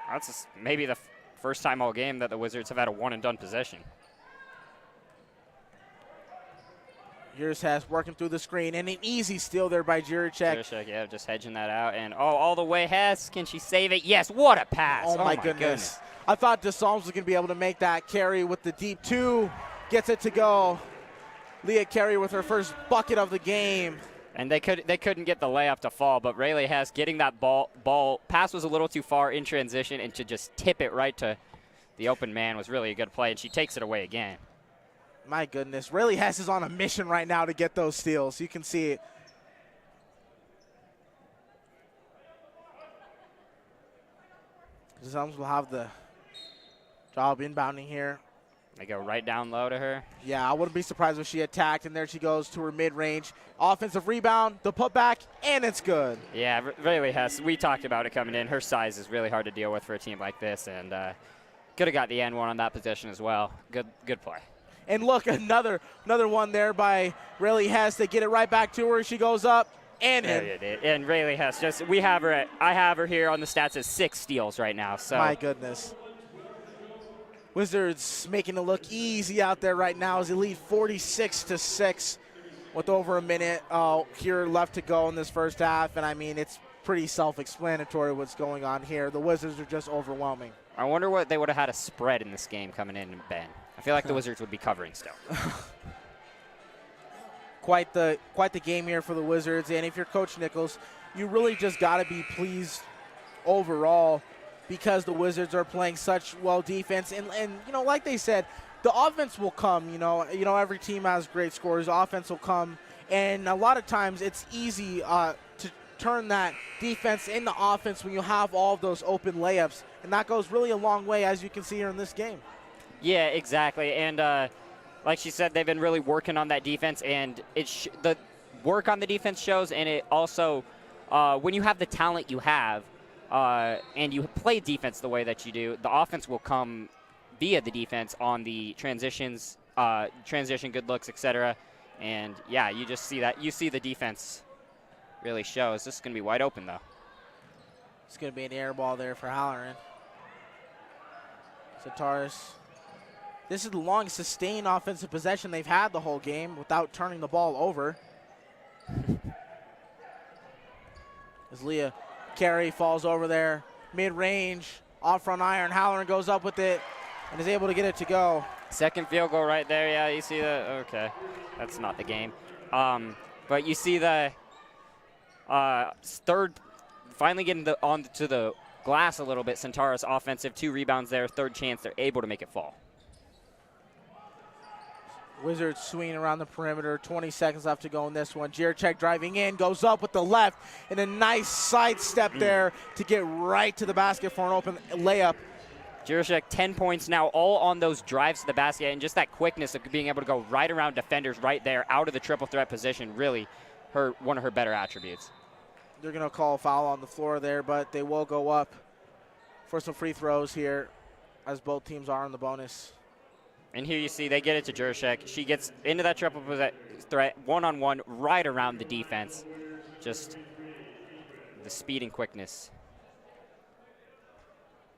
That's maybe the first time all game that the Wizards have had a one-and-done possession. Jiricek working through the screen, and an easy steal there by Jiricek. Jiricek, yeah, just hedging that out. And, oh, all the way, Hess. Can she save it? Yes, what a pass. Oh, my goodness. I thought DeSalz was going to be able to make that carry with the deep two. Gets it to go. Leah Carey with her first bucket of the game. And they couldn't get the layup to fall, but Rayleigh Hess getting that ball pass was a little too far in transition, and to just tip it right to the open man was really a good play, and she takes it away again. My goodness. Rayleigh Hess is on a mission right now to get those steals. You can see it. DeSalz will have the job inbounding here. They go right down low to her. Yeah, I wouldn't be surprised if she attacked, and there she goes to her mid-range. Offensive rebound, the putback, and it's good. Yeah, Rayleigh Hess, we talked about it coming in. Her size is really hard to deal with for a team like this, and could have got the N1 on that possession as well. Good play. And look, another one there by Rayleigh Hess. They get it right back to her. She goes up and in. And Rayleigh Hess, I have her here on the stats as 6 steals right now. So my goodness. Wizards making it look easy out there right now as they lead 46-6 with over a minute here left to go in this first half. And, I mean, it's pretty self-explanatory what's going on here. The Wizards are just overwhelming. I wonder what they would have had a spread in this game coming in, Ben. I feel like the Wizards would be covering still. Quite the game here for the Wizards. And if you're Coach Nichols, you really just got to be pleased overall, because the Wizards are playing such well defense. And you know, like they said, the offense will come. You know, every team has great scorers. Offense will come. And a lot of times it's easy to turn that defense into offense when you have all of those open layups. And that goes really a long way, as you can see here in this game. Yeah, exactly. And like she said, they've been really working on that defense. And the work on the defense shows. And it also, when you have the talent you have, and you play defense the way that you do, the offense will come via the defense on the transitions, transition, good looks, etc. And, yeah, you just see that. You see the defense really shows. This is going to be wide open, though. It's going to be an air ball there for Halloran. Centaurus. This is the longest sustained offensive possession they've had the whole game without turning the ball over. As Leah Carey falls over there, mid-range, off front iron. Halloran goes up with it and is able to get it to go. Second field goal right there. Yeah, you see the, okay, that's not the game. But you see the third, finally getting onto the glass a little bit. Centaurus offensive, 2 rebounds there, third chance. They're able to make it fall. Wizards swinging around the perimeter, 20 seconds left to go in this one. Jiricek driving in, goes up with the left, and a nice side step there to get right to the basket for an open layup. Jiricek, 10 points now, all on those drives to the basket, and just that quickness of being able to go right around defenders right there, out of the triple threat position, really one of her better attributes. They're going to call a foul on the floor there, but they will go up for some free throws here, as both teams are in the bonus. And here you see they get it to Jiricek. She gets into that triple threat, one-on-one, right around the defense. Just the speed and quickness.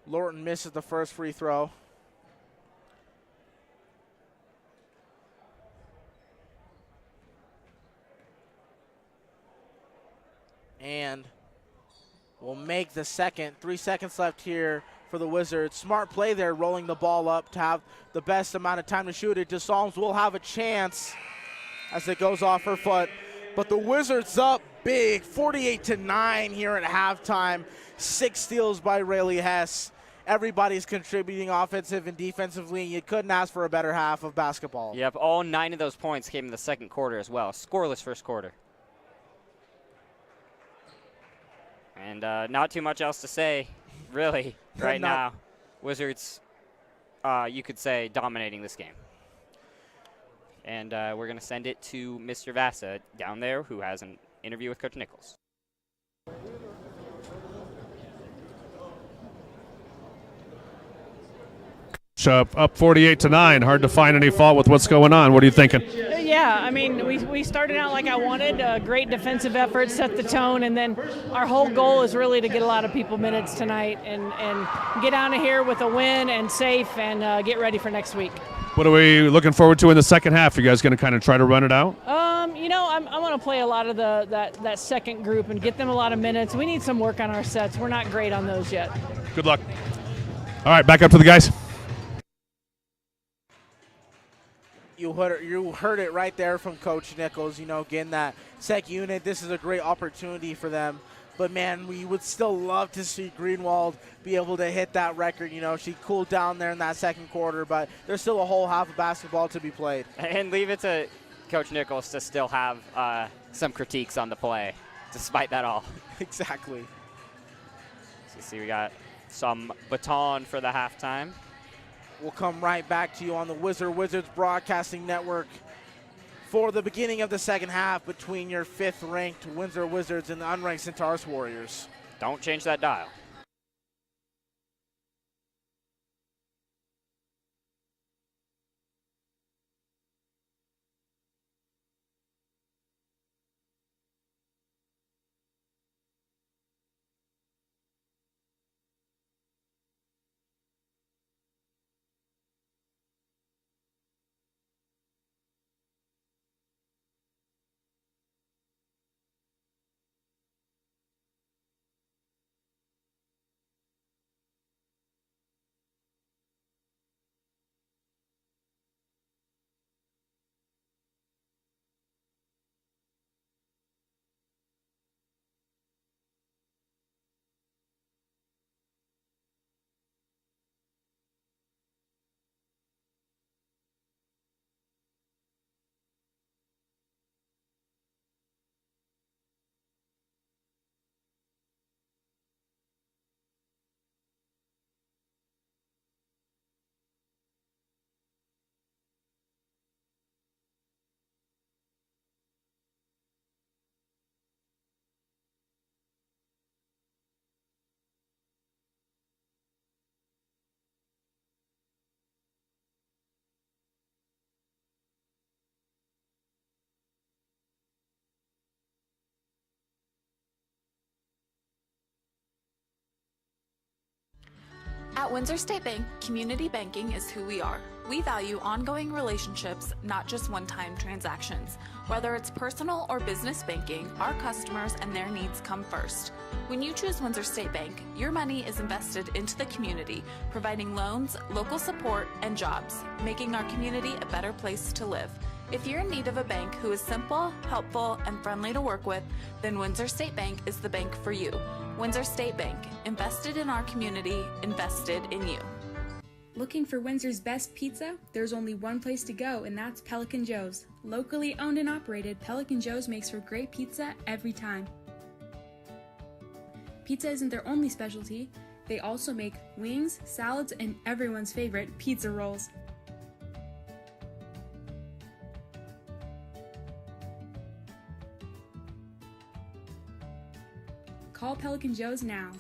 Lorton misses the first free throw. And will make the second. 3 seconds left here for the Wizards. Smart play there, rolling the ball up to have the best amount of time to shoot it. DeSalz will have a chance as it goes off her foot. But the Wizards up big, 48-9 here at halftime. 6 steals by Rayleigh Hess. everybody's contributing offensive and defensively, and you couldn't ask for a better half of basketball. Yep, all 9 of those points came in the second quarter as well. Scoreless first quarter. And not too much else to say, really, right now. Wizards, you could say, dominating this game. And we're going to send it to Mr. Vasa down there, who has an interview with Coach Nichols. Up 48-9. Hard to find any fault with what's going on. What are you thinking? Yeah, I mean, we started out like I wanted, great defensive effort, set the tone, and then our whole goal is really to get a lot of people minutes tonight and get out of here with a win and safe and get ready for next week. What are we looking forward to in the second half? You guys going to kind of try to run it out? You know, I'm going to play a lot of that second group and get them a lot of minutes. We need some work on our sets. We're not great on those yet. Good luck. All right, back up to the guys. You heard it right there from Coach Nichols, you know, getting that sec unit. This is a great opportunity for them. But, man, we would still love to see Greenwald be able to hit that record. You know, she cooled down there in that second quarter, but there's still a whole half of basketball to be played. And leave it to Coach Nichols to still have some critiques on the play, despite that all. Exactly. So you see we got some baton for the halftime. We'll come right back to you on the Wizards Broadcasting Network for the beginning of the second half between your 5th-ranked Windsor Wizards and the unranked Centaurus Warriors. Don't change that dial. At Windsor State Bank, community banking is who we are. We value ongoing relationships, not just one-time transactions. Whether it's personal or business banking, our customers and their needs come first. When you choose Windsor State Bank, your money is invested into the community, providing loans, local support, and jobs, making our community a better place to live. If you're in need of a bank who is simple, helpful, and friendly to work with, then Windsor State Bank is the bank for you. Windsor State Bank, invested in our community, invested in you. Looking for Windsor's best pizza? There's only one place to go, and that's Pelican Joe's. Locally owned and operated, Pelican Joe's makes for great pizza every time. Pizza isn't their only specialty. They also make wings, salads, and everyone's favorite, pizza rolls. Call Pelican Joe's now.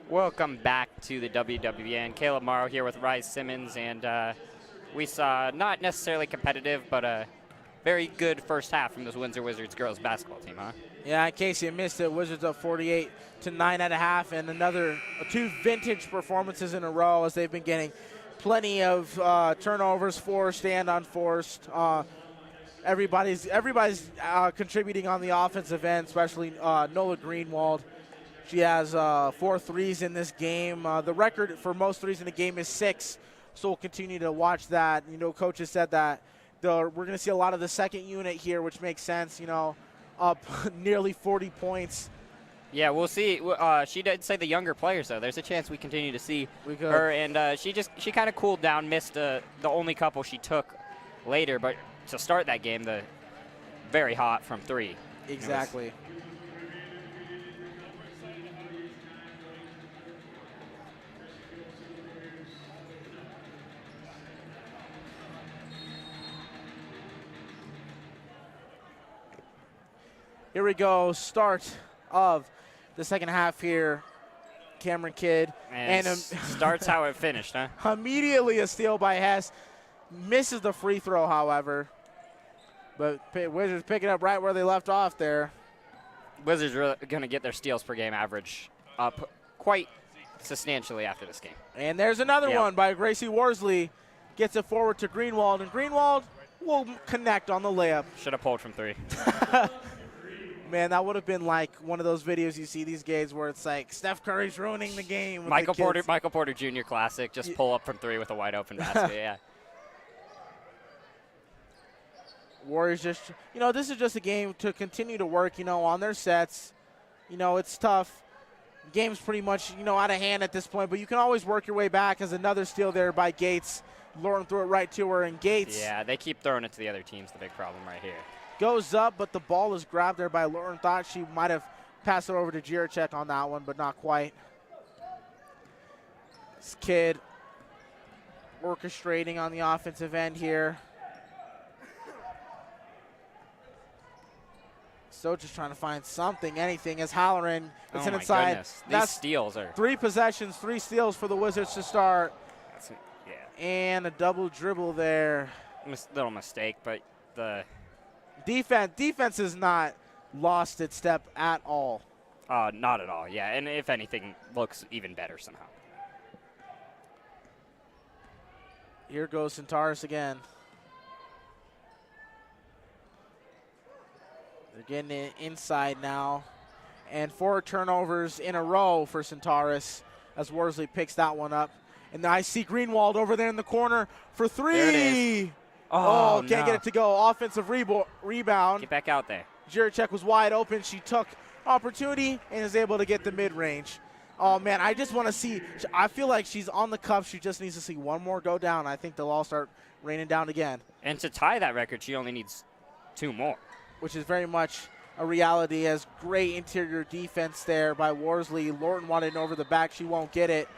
Welcome back to the WWN. Caleb Morrow here with Rise Simmons, and we saw not necessarily competitive, but a very good first half from this Windsor Wizards girls basketball team, huh? Yeah, in case you missed it, Wizards up 48 to 9 at a half, and another 2 vintage performances in a row as they've been getting plenty of turnovers forced and unforced. Everybody's contributing on the offensive end, especially Nola Greenwald. She has 4 threes in this game. The record for most threes in the game is 6, so we'll continue to watch that. You know, Coach has said that we're going to see a lot of the second unit here, which makes sense, you know, up nearly 40 points. Yeah, we'll see. She did say the younger players, though. There's a chance we continue to see her, and she kind of cooled down, missed the only couple she took later, but to start that game, very hot from 3. Exactly. Here we go, start of the second half here. Cameron Kidd. And starts how it finished, huh? Immediately a steal by Hess. Misses the free throw, however. But Wizards picking up right where they left off there. Wizards are going to get their steals per game average up quite substantially after this game. And there's another one by Gracie Worsley. Gets it forward to Greenwald, and Greenwald will connect on the layup. Should have pulled from 3. Man, that would have been like one of those videos you see these games where it's like Steph Curry's ruining the game. With Michael the Porter Jr. classic, just pull up from 3 with a wide open basket. Yeah. Warriors just, you know, this is just a game to continue to work, you know, on their sets. You know, it's tough. Game's pretty much, you know, out of hand at this point, but you can always work your way back. As another steal there by Gates. Lauren threw it right to her, and Gates. Yeah, they keep throwing it to the other teams, the big problem right here. Goes up, but the ball is grabbed there by Lauren. Thought she might have passed it over to Jiracek on that one, but not quite. This Kid orchestrating on the offensive end here. So just trying to find something, anything, as Halloran gets inside. Goodness. These steals are 3 possessions, 3 steals for the Wizards to start. And a double dribble there. Little mistake, but the defense has not lost its step at all. Not at all, yeah. And if anything, looks even better somehow. Here goes Centaurus again. They're getting it inside now. And 4 turnovers in a row for Centaurus as Worsley picks that one up. And I see Greenwald over there in the corner for 3. There it is. Oh, can't get it to go. Offensive rebound. Get back out there. Jiracek was wide open. She took opportunity and is able to get the mid-range. Oh, man, I just want to see. I feel like she's on the cuff. She just needs to see one more go down. I think they'll all start raining down again. And to tie that record, she only needs 2 more. Which is very much a reality, as great interior defense there by Worsley. Lorton wanted it over the back. She won't get it.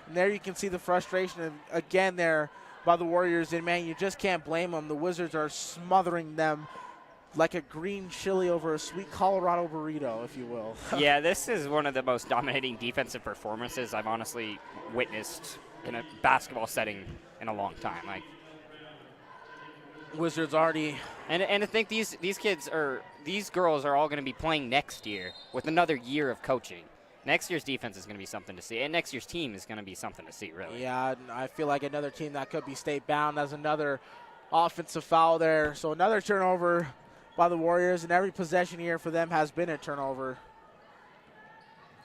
And there you can see the frustration again there by the Warriors. And, man, you just can't blame them. The Wizards are smothering them like a green chili over a sweet Colorado burrito, if you will. Yeah, this is one of the most dominating defensive performances I've honestly witnessed in a basketball setting in a long time. Like, Wizards already. And I think these girls are all going to be playing next year with another year of coaching. Next year's defense is going to be something to see, and next year's team is going to be something to see, really. Yeah, I feel like another team that could be state-bound has another offensive foul there. So another turnover by the Warriors, and every possession here for them has been a turnover.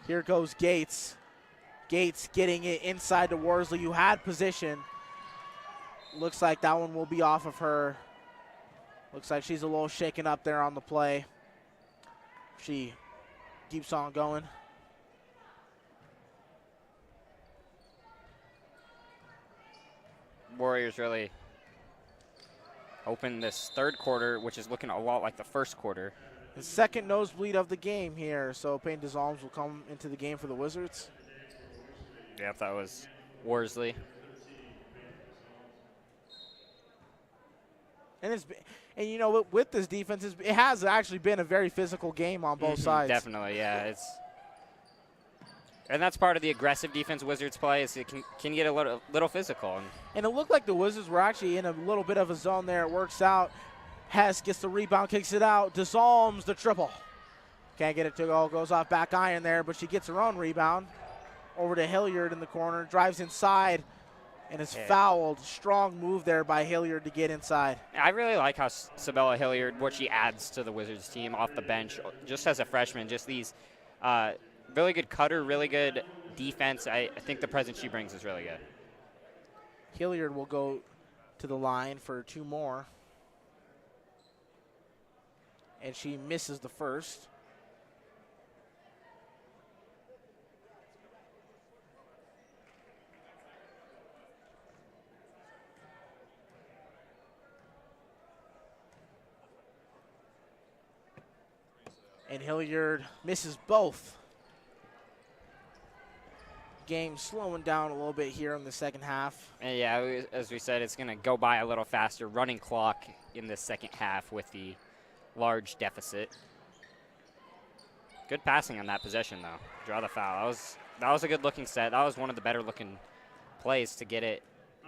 Here goes Gates. Gates getting it inside to Worsley, who had position. Looks like that one will be off of her. Looks like she's a little shaken up there on the play. She keeps on going. Warriors really open this third quarter, which is looking a lot like the first quarter. The second nosebleed of the game here, so Payne DeSalms will come into the game for the Wizards. Yep, that was Worsley. And you know, with this defense, it has actually been a very physical game on both sides. Definitely, yeah. And that's part of the aggressive defense Wizards play is it can get a little physical. And it looked like the Wizards were actually in a little bit of a zone there. It works out. Hess gets the rebound, kicks it out. DeSalms the triple. Can't get it to go. Goes off back iron there, but she gets her own rebound. Over to Hilliard in the corner. Drives inside and is fouled. Strong move there by Hilliard to get inside. I really like how Sabella Hilliard, what she adds to the Wizards team off the bench, just as a freshman, just these really good cutter, really good defense. I think the presence she brings is really good. Hilliard will go to the line for 2 more. And she misses the first. And Hilliard misses both. Game slowing down a little bit here in the second half. And yeah, as we said, it's going to go by a little faster. Running clock in the second half with the large deficit. Good passing on that possession, though. Draw the foul. That was a good-looking set. That was one of the better-looking plays to get it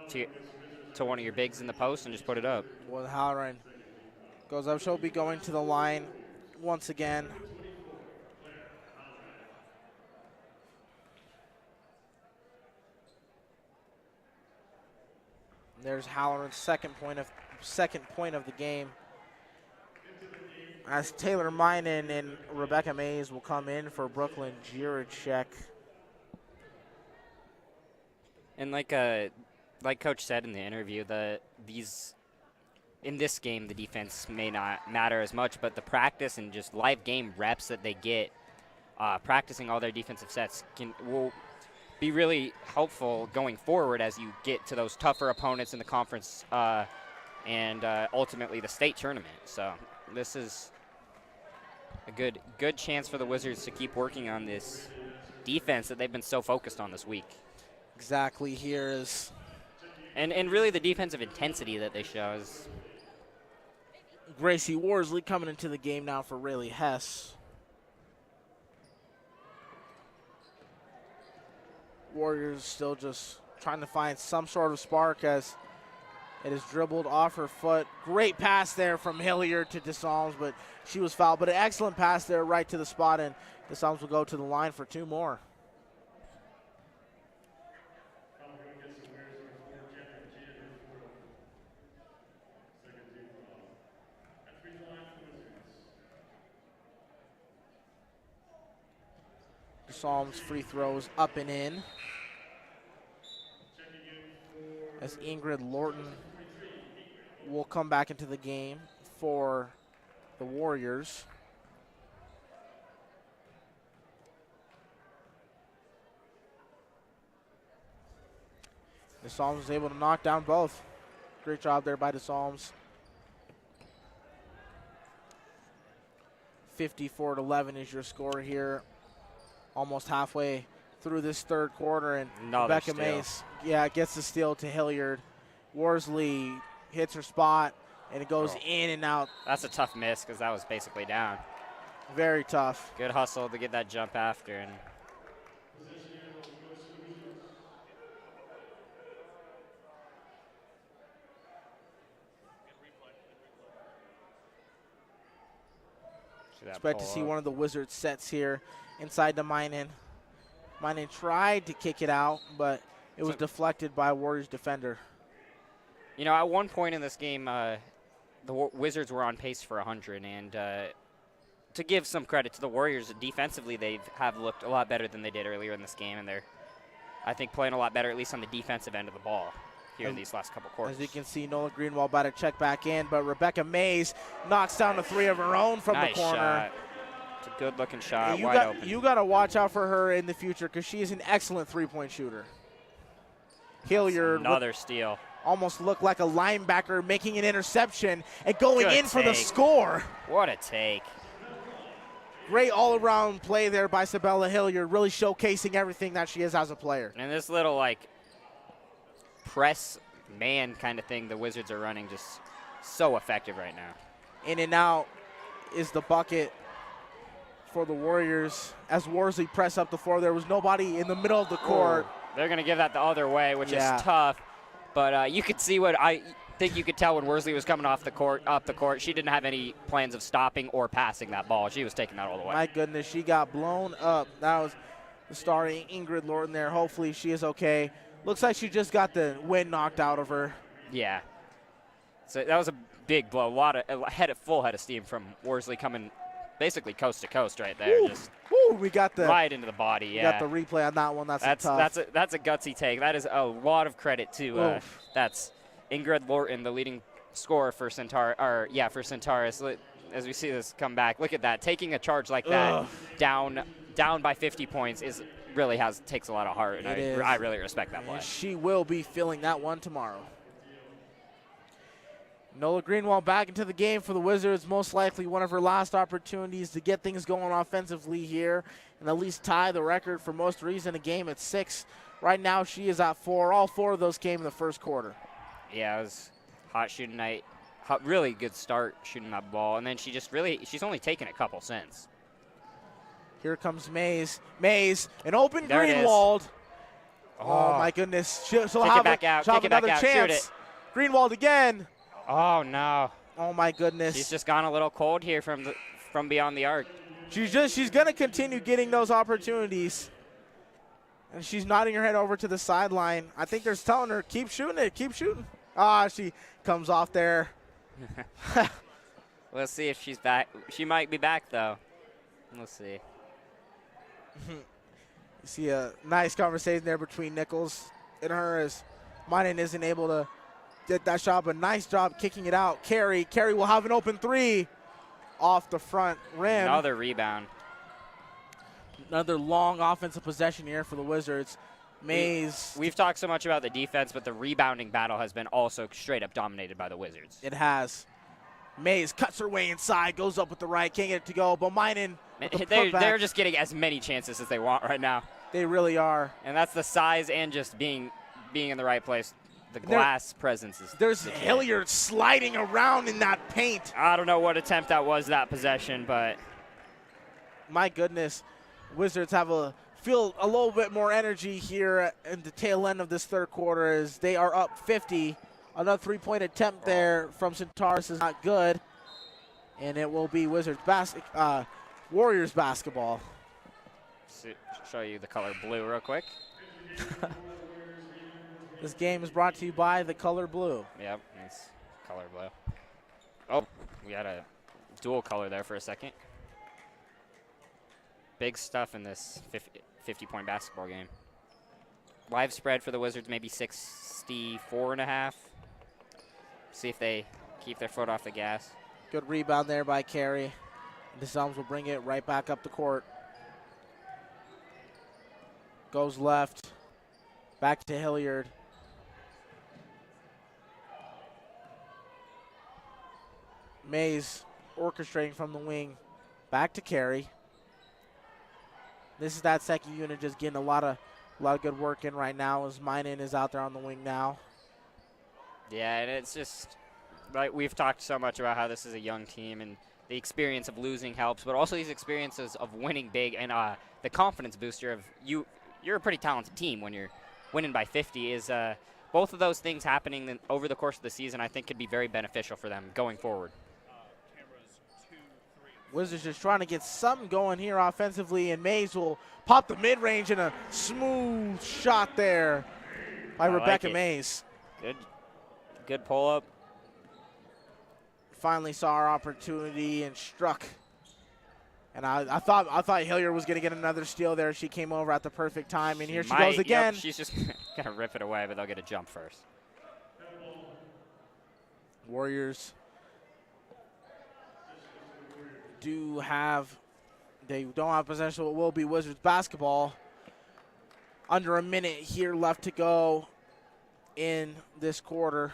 to one of your bigs in the post and just put it up. Well, Halloran goes up. She'll be going to the line once again. There's Halloran's second point of the game. As Taylor Minen and Rebecca Mays will come in for Brooklyn Jiricek. And like Coach said in the interview, in this game the defense may not matter as much, but the practice and just live game reps that they get, practicing all their defensive sets will be really helpful going forward as you get to those tougher opponents in the conference and ultimately the state tournament. So this is a good chance for the Wizards to keep working on this defense that they've been so focused on this week. Exactly. Here is and really the defensive intensity that they show is Gracie Worsley coming into the game now for Rayleigh Hess. Warriors still just trying to find some sort of spark as it is dribbled off her foot. Great pass there from Hilliard to DeSalms, but she was fouled. But an excellent pass there right to the spot, and DeSalms will go to the line for 2 more. DeSalms free throws up and in. As Ingrid Lorton will come back into the game for the Warriors. DeSalms was able to knock down both. Great job there by DeSalms. 54-11 is your score here. Almost halfway through this third quarter, and Rebecca Mays, gets the steal to Hilliard. Worsley hits her spot, and it goes in and out. That's a tough miss because that was basically down. Very tough. Good hustle to get that jump after. And expect to see one of the Wizards sets here inside the Minen. Minen tried to kick it out, but it was deflected by a Warriors defender. You know, at one point in this game, the Wizards were on pace for 100, and to give some credit to the Warriors, defensively they have looked a lot better than they did earlier in this game, and they're, I think, playing a lot better, at least on the defensive end of the ball here in these last couple quarters. As you can see, Nola Greenwald about to check back in, but Rebecca Mays knocks down a 3 of her own from the corner. Shot. It's a good-looking shot, you wide open. You got to watch out for her in the future because she is an excellent three-point shooter. Hilliard, another steal. Almost looked like a linebacker making an interception and going in for the score. What a take. Great all-around play there by Sabella Hilliard, really showcasing everything that she is as a player. And this little, like, press man kind of thing the Wizards are running, just so effective right now. In and out is the bucket for the Warriors as Worsley pressed up the floor. There was nobody in the middle of the court. They're going to give that the other way, which Yeah. is tough. But you could see what I think you could tell when Worsley was coming off the court, up the court. She didn't have any plans of stopping or passing that ball. She was taking that all the way. My goodness, she got blown up. That was the starting Ingrid Lorton there. Hopefully she is okay. Looks like she just got the wind knocked out of her. Yeah. So that was a big blow. Full head of steam from Worsley coming basically coast to coast right there. Woo. Just Woo, we got the right into the body. Yeah. got the replay on that one. That's a gutsy take. That is a lot of credit to that's Ingrid Lorton, the leading scorer for Centaurus. As we see this come back, look at that. Taking a charge like that down by 50 points takes a lot of heart, and I really respect that play. She will be feeling that one tomorrow. Nola Greenwald back into the game for the Wizards. Most likely one of her last opportunities to get things going offensively here and at least tie the record for most threes in a game at 6. Right now she is at 4. All 4 of those came in the first quarter. Yeah, it was hot shooting night. Really good start shooting that ball, and then she's only taken a couple since. Here comes Mays. An open there Greenwald. Oh my goodness. She'll have another chance. Shoot it. Greenwald again. Oh no. Oh my goodness. She's just gone a little cold here from beyond the arc. She's going to continue getting those opportunities. And she's nodding her head over to the sideline. I think they're telling her, keep shooting it, keep shooting. She comes off there. Let's see if she's back. She might be back, though. Let's see. You see a nice conversation there between Nichols and her as Minen isn't able to get that shot, but nice job kicking it out. Carey will have an open 3 off the front rim. Another rebound. Another long offensive possession here for the Wizards. Mays. We've talked so much about the defense, but the rebounding battle has been also straight up dominated by the Wizards. It has. Mays cuts her way inside, goes up with the right, can't get it to go, but Minen. They're just getting as many chances as they want right now. They really are. And that's the size and just being in the right place. The glass presence is. There's Hilliard sliding around in that paint. I don't know what attempt that was, that possession, but. My goodness. Wizards feel a little bit more energy here in the tail end of this third quarter as they are up 50. Another 3-point attempt there from Centaurus is not good. And it will be Warriors basketball. Show you the color blue real quick. This game is brought to you by the color blue. Yep, it's color blue. Oh, we had a dual color there for a second. Big stuff in this 50-point basketball game. Live spread for the Wizards, maybe 64.5. See if they keep their foot off the gas. Good rebound there by Carey. DeSalms will bring it right back up the court. Goes left. Back to Hilliard. Mays orchestrating from the wing. Back to Carey. This is that second unit just getting a lot of good work in right now as Minen is out there on the wing now. Yeah, and it's just like we've talked so much about how this is a young team and the experience of losing helps, but also these experiences of winning big and the confidence booster of you're a pretty talented team when you're winning by 50 is both of those things happening over the course of the season I think could be very beneficial for them going forward. Wizards just trying to get something going here offensively, and Mays will pop the mid-range and a smooth shot there by Rebecca Mays. Good pull-up. Finally saw our opportunity and struck. And I thought Hilliard was going to get another steal there. She came over at the perfect time, and here she goes again. Yep, she's just going to rip it away, but they'll get a jump first. Warriors don't have possession. It will be Wizards basketball. Under a minute here left to go in this quarter.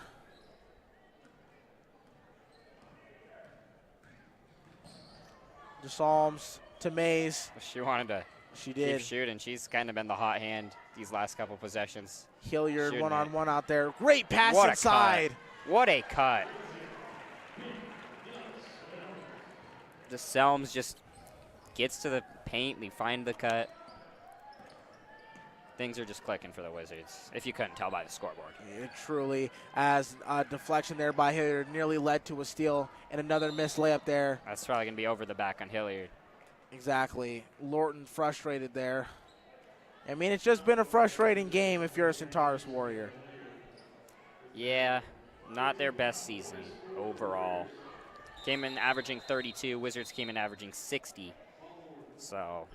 DeSalms to Mays. She wanted to keep shooting. She's kind of been the hot hand these last couple possessions. Hilliard one-on-one out there. Great pass inside. What a cut. DeSalms just gets to the paint, we find the cut. Things are just clicking for the Wizards, if you couldn't tell by the scoreboard. Yeah, truly, as a deflection there by Hilliard nearly led to a steal and another missed layup there. That's probably going to be over the back on Hilliard. Exactly. Lorton frustrated there. I mean, it's just been a frustrating game if you're a Centaurus Warrior. Yeah, not their best season overall. Came in averaging 32. Wizards came in averaging 60. So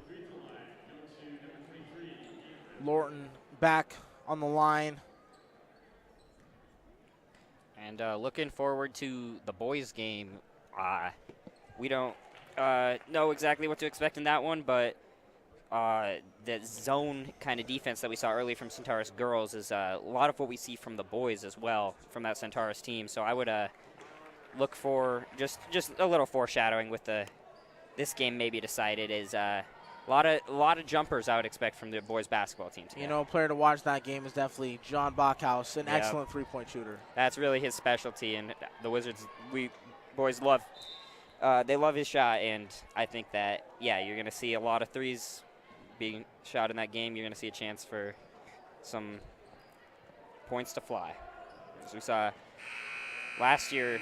Lorton back on the line. And looking forward to the boys' game. We don't know exactly what to expect in that one, but the zone kind of defense that we saw early from Centaurus girls is a lot of what we see from the boys as well from that Centaurus team. So I would look for just a little foreshadowing with this game maybe decided is a lot of jumpers I would expect from the boys basketball team today. You know, a player to watch that game is definitely John Bachhaus, an excellent three-point shooter. That's really his specialty, and the Wizards, boys love they love his shot, and I think that, yeah, you're going to see a lot of threes being shot in that game. You're going to see a chance for some points to fly. As we saw last year,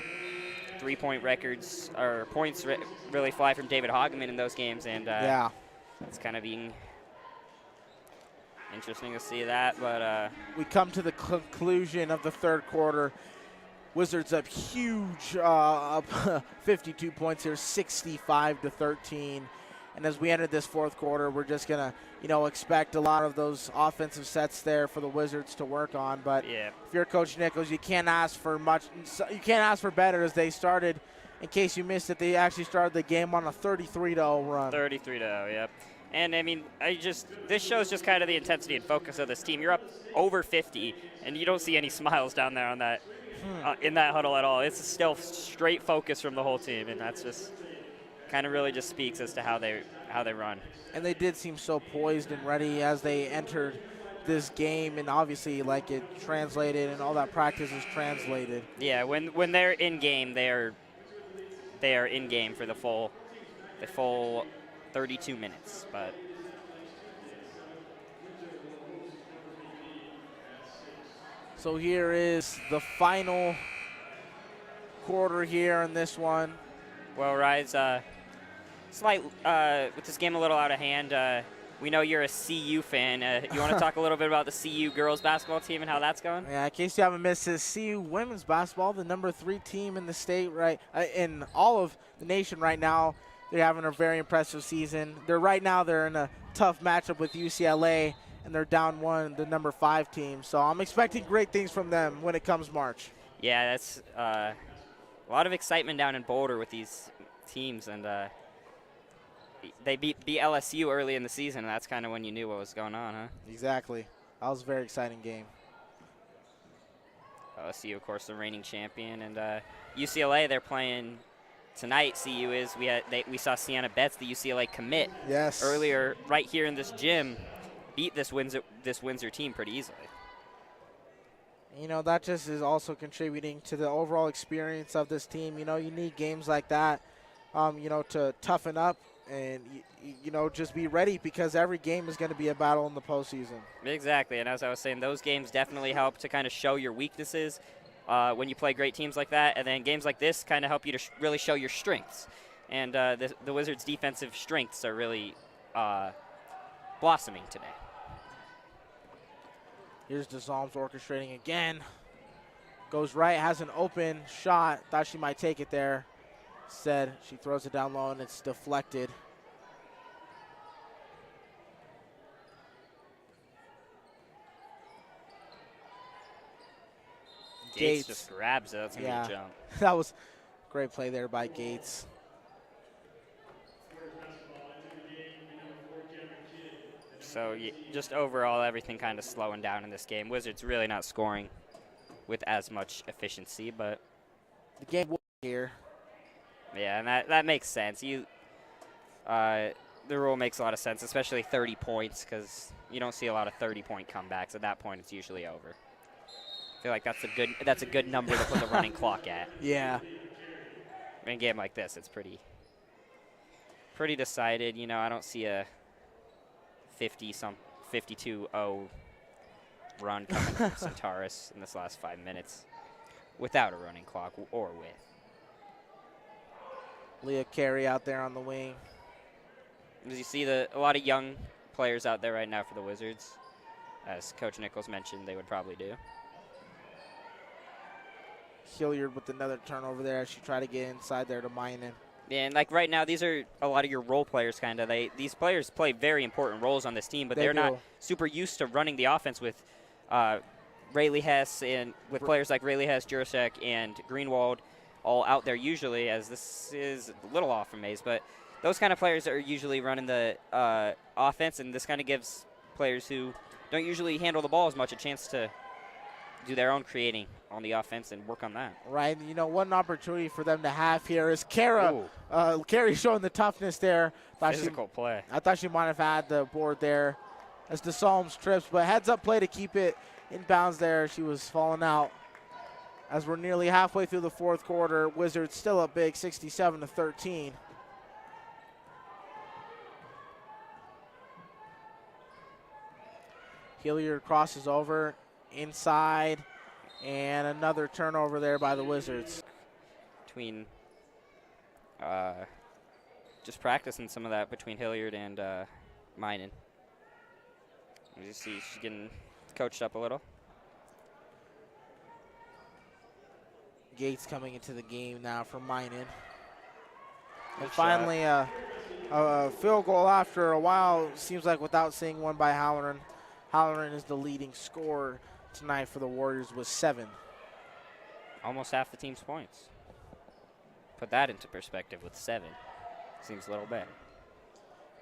three-point records or points really fly from David Hageman in those games, and yeah, it's kind of being interesting to see that. But we come to the conclusion of the third quarter. Wizards up huge, up 52 points here, 65-13. And as we enter this fourth quarter, we're just gonna, expect a lot of those offensive sets there for the Wizards to work on. But if you're Coach Nichols, you can't ask for much. You can't ask for better. As they started, in case you missed it, they actually started the game on a 33-0 run. 33-0, yep. And I mean, this shows just kind of the intensity and focus of this team. You're up over 50, and you don't see any smiles down there on that. In that huddle at all. It's still straight focus from the whole team, and that's just kind of really just speaks as to how they run. And they did seem so poised and ready as they entered this game, and obviously like it translated and all that practice is translated. Yeah, when they're in game, they are in game for the full 32 minutes. But so here is the final quarter here in this one. Well, Rise, slight with this game a little out of hand. We know you're a CU fan. You want to talk a little bit about the CU girls basketball team and how that's going? Yeah, in case you haven't missed this, CU women's basketball, the number 3 team in the state, right, in all of the nation right now. They're having a very impressive season. They're in a tough matchup with UCLA. And they're down 1, the number 5 team. So I'm expecting great things from them when it comes March. Yeah, that's a lot of excitement down in Boulder with these teams. And they beat LSU early in the season, and that's kind of when you knew what was going on, huh? Exactly. That was a very exciting game. LSU, of course, the reigning champion. And UCLA, they're playing tonight. CU is. We saw Sienna Betts, the UCLA commit, earlier right here in this gym. Beat this Windsor team pretty easily. That just is also contributing to the overall experience of this team. You need games like that, to toughen up and, just be ready because every game is going to be a battle in the postseason. Exactly, and as I was saying, those games definitely help to kind of show your weaknesses when you play great teams like that, and then games like this kind of help you to really show your strengths. And the Wizards' defensive strengths are really blossoming today. Here's DeZalms orchestrating again. Goes right, has an open shot. Thought she might take it there. Instead, she throws it down low and it's deflected. Gates just grabs it. That's a good jump. That was a great play there by Gates. So just overall, everything kind of slowing down in this game. Wizards really not scoring with as much efficiency, but the game will be here. Yeah, and that makes sense. The rule makes a lot of sense, especially 30 points, because you don't see a lot of 30-point comebacks. At that point, it's usually over. I feel like that's a good number to put the running clock at. Yeah. In a game like this, it's pretty pretty decided. You know, I don't see a 52-0 run coming from Centaurus in this last 5 minutes without a running clock or with. Leah Carey out there on the wing. As you see, a lot of young players out there right now for the Wizards. As Coach Nichols mentioned, they would probably do. Hilliard with another turnover there as she tried to get inside there to Minen. Yeah, and like right now, these are a lot of your role players, kind of. These players play very important roles on this team, but they're not super used to running the offense with Rayleigh Hess and with players like Rayleigh Hess, Jurasek, and Greenwald all out there usually, as this is a little off from Mays, but those kind of players are usually running the offense, and this kind of gives players who don't usually handle the ball as much a chance to do their own creating on the offense and work on that. Right, and you know, one opportunity for them to have here is Carey showing the toughness there. Physical play. I thought she might have had the board there as the Psalms trips, but heads-up play to keep it in bounds there. She was falling out. As we're nearly halfway through the fourth quarter, Wizards still up big, 67-13. Hilliard crosses over inside, and another turnover there by the Wizards. Between just practicing some of that between Hilliard and Minen. As you see, she's getting coached up a little. Gates coming into the game now for Minen. And finally, a field goal after a while, seems like without seeing one by Halloran. Halloran is the leading scorer tonight for the Warriors with 7. Almost half the team's points. Put that into perspective with 7. Seems a little better.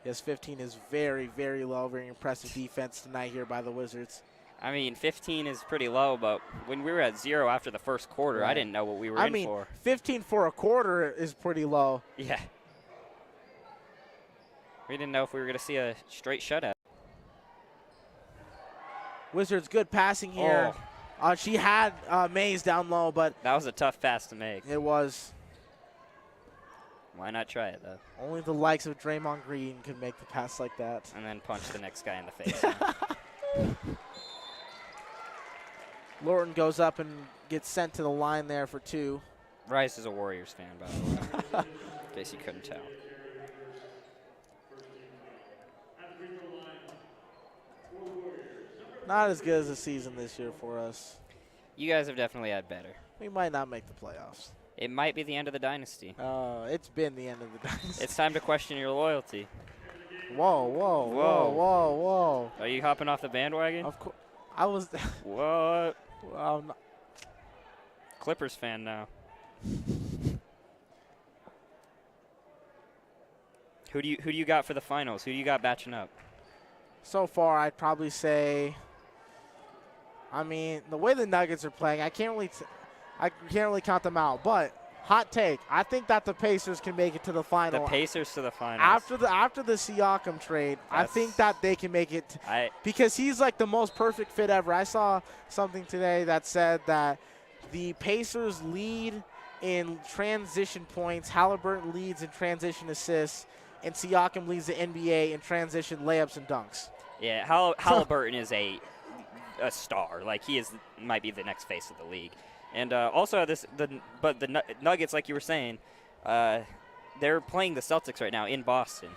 Yes, 15 is very, very low. Very impressive defense tonight here by the Wizards. I mean, 15 is pretty low, but when we were at 0 after the first quarter, I didn't know what we were in for. 15 for a quarter is pretty low. Yeah. We didn't know if we were going to see a straight shutout. Wizards good passing here. She had Mays down low, but that was a tough pass to make. It was. Why not try it, though? Only the likes of Draymond Green could make the pass like that. And then punch the next guy in the face. Lorton goes up and gets sent to the line there for 2. Rice is a Warriors fan, by the way, in case you couldn't tell. Not as good as the season this year for us. You guys have definitely had better. We might not make the playoffs. It might be the end of the dynasty. It's been the end of the dynasty. It's time to question your loyalty. Whoa, whoa, whoa, whoa, whoa. Are you hopping off the bandwagon? Of course. I was. What? Well, I'm not. Clippers fan now. Who do you got for the finals? Who do you got batching up? So far, I'd probably say. I mean, the way the Nuggets are playing, I can't really count them out. But hot take, I think that the Pacers can make it to the final. The Pacers to the finals. After the Siakam trade, I think that they can make it because he's like the most perfect fit ever. I saw something today that said that the Pacers lead in transition points, Halliburton leads in transition assists, and Siakam leads the NBA in transition layups and dunks. Yeah, Halliburton is a star. Like might be the next face of the league. And also the Nuggets, like you were saying, they're playing the Celtics right now in Boston.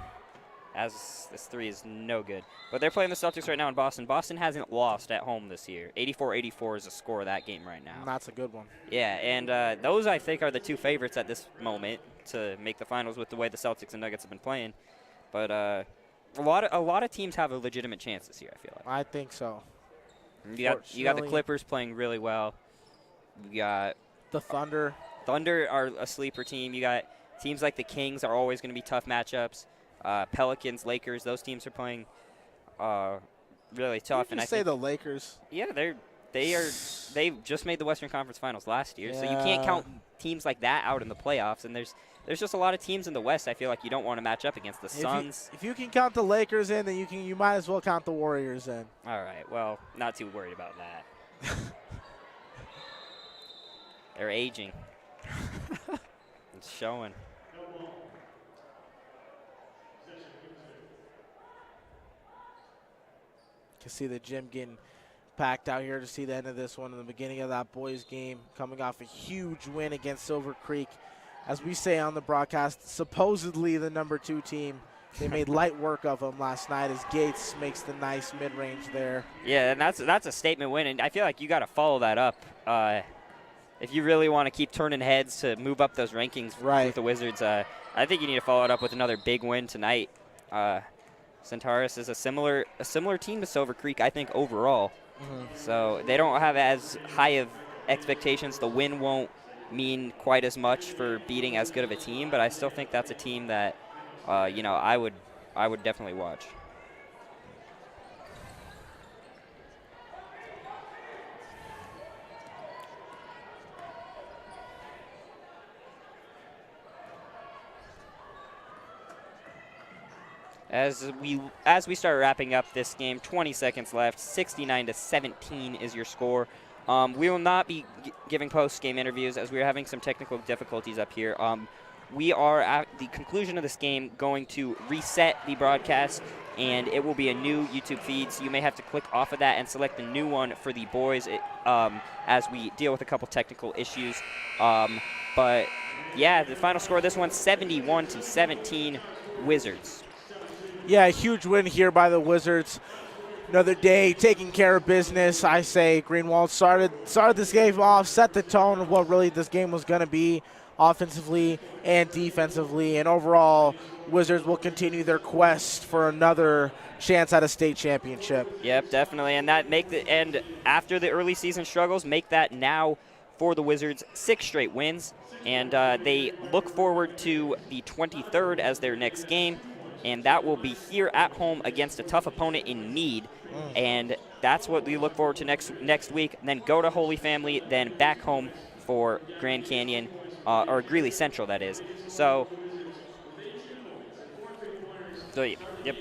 As this 3 is no good. But they're playing the Celtics right now in Boston. Boston hasn't lost at home this year. 84-84 is the score of that game right now. And that's a good one. Yeah, and those I think are the 2 favorites at this moment to make the finals with the way the Celtics and Nuggets have been playing. But a lot of teams have a legitimate chance this year, I feel like. I think so. You got the Clippers playing really well. You got the Thunder. Thunder are a sleeper team. You got teams like the Kings are always going to be tough matchups. Pelicans, Lakers, those teams are playing really tough. And I say the Lakers. Yeah, they just made the Western Conference Finals last year, so you can't count teams like that out in the playoffs. And there's just a lot of teams in the West I feel like you don't want to match up against. The Suns. If you can count the Lakers in, then you might as well count the Warriors in. All right, well, not too worried about that. They're aging. It's showing. can see the gym getting packed out here to see the end of this one in the beginning of that boys game, coming off a huge win against Silver Creek. As we say on the broadcast, supposedly the number 2 team. They made light work of them last night as Gates makes the nice mid-range there. Yeah, and that's a statement win, and I feel like you got to follow that up if you really want to keep turning heads to move up those rankings with the Wizards. I think you need to follow it up with another big win tonight. Centaurus is a similar team to Silver Creek, I think, overall. So they don't have as high of expectations. The win won't mean quite as much for beating as good of a team, but I still think that's a team that, I would definitely watch. As we start wrapping up this game, 20 seconds left, 69-17 is your score. We will not be giving post-game interviews as we are having some technical difficulties up here. We are at the conclusion of this game going to reset the broadcast, and it will be a new YouTube feed, so you may have to click off of that and select the new one for the boys as we deal with a couple technical issues. But yeah, the final score of this one, 71-17 Wizards. Yeah, a huge win here by the Wizards. Another day taking care of business. I say Greenwald started this game off, set the tone of what really this game was going to be offensively and defensively. And overall, Wizards will continue their quest for another chance at a state championship. Yep, definitely. And and after the early season struggles, make that now for the Wizards 6 straight wins. And they look forward to the 23rd as their next game. And that will be here at home against a tough opponent in Meade. And that's what we look forward to next week. And then go to Holy Family, then back home for Grand Canyon, or Greeley Central, that is. So yep.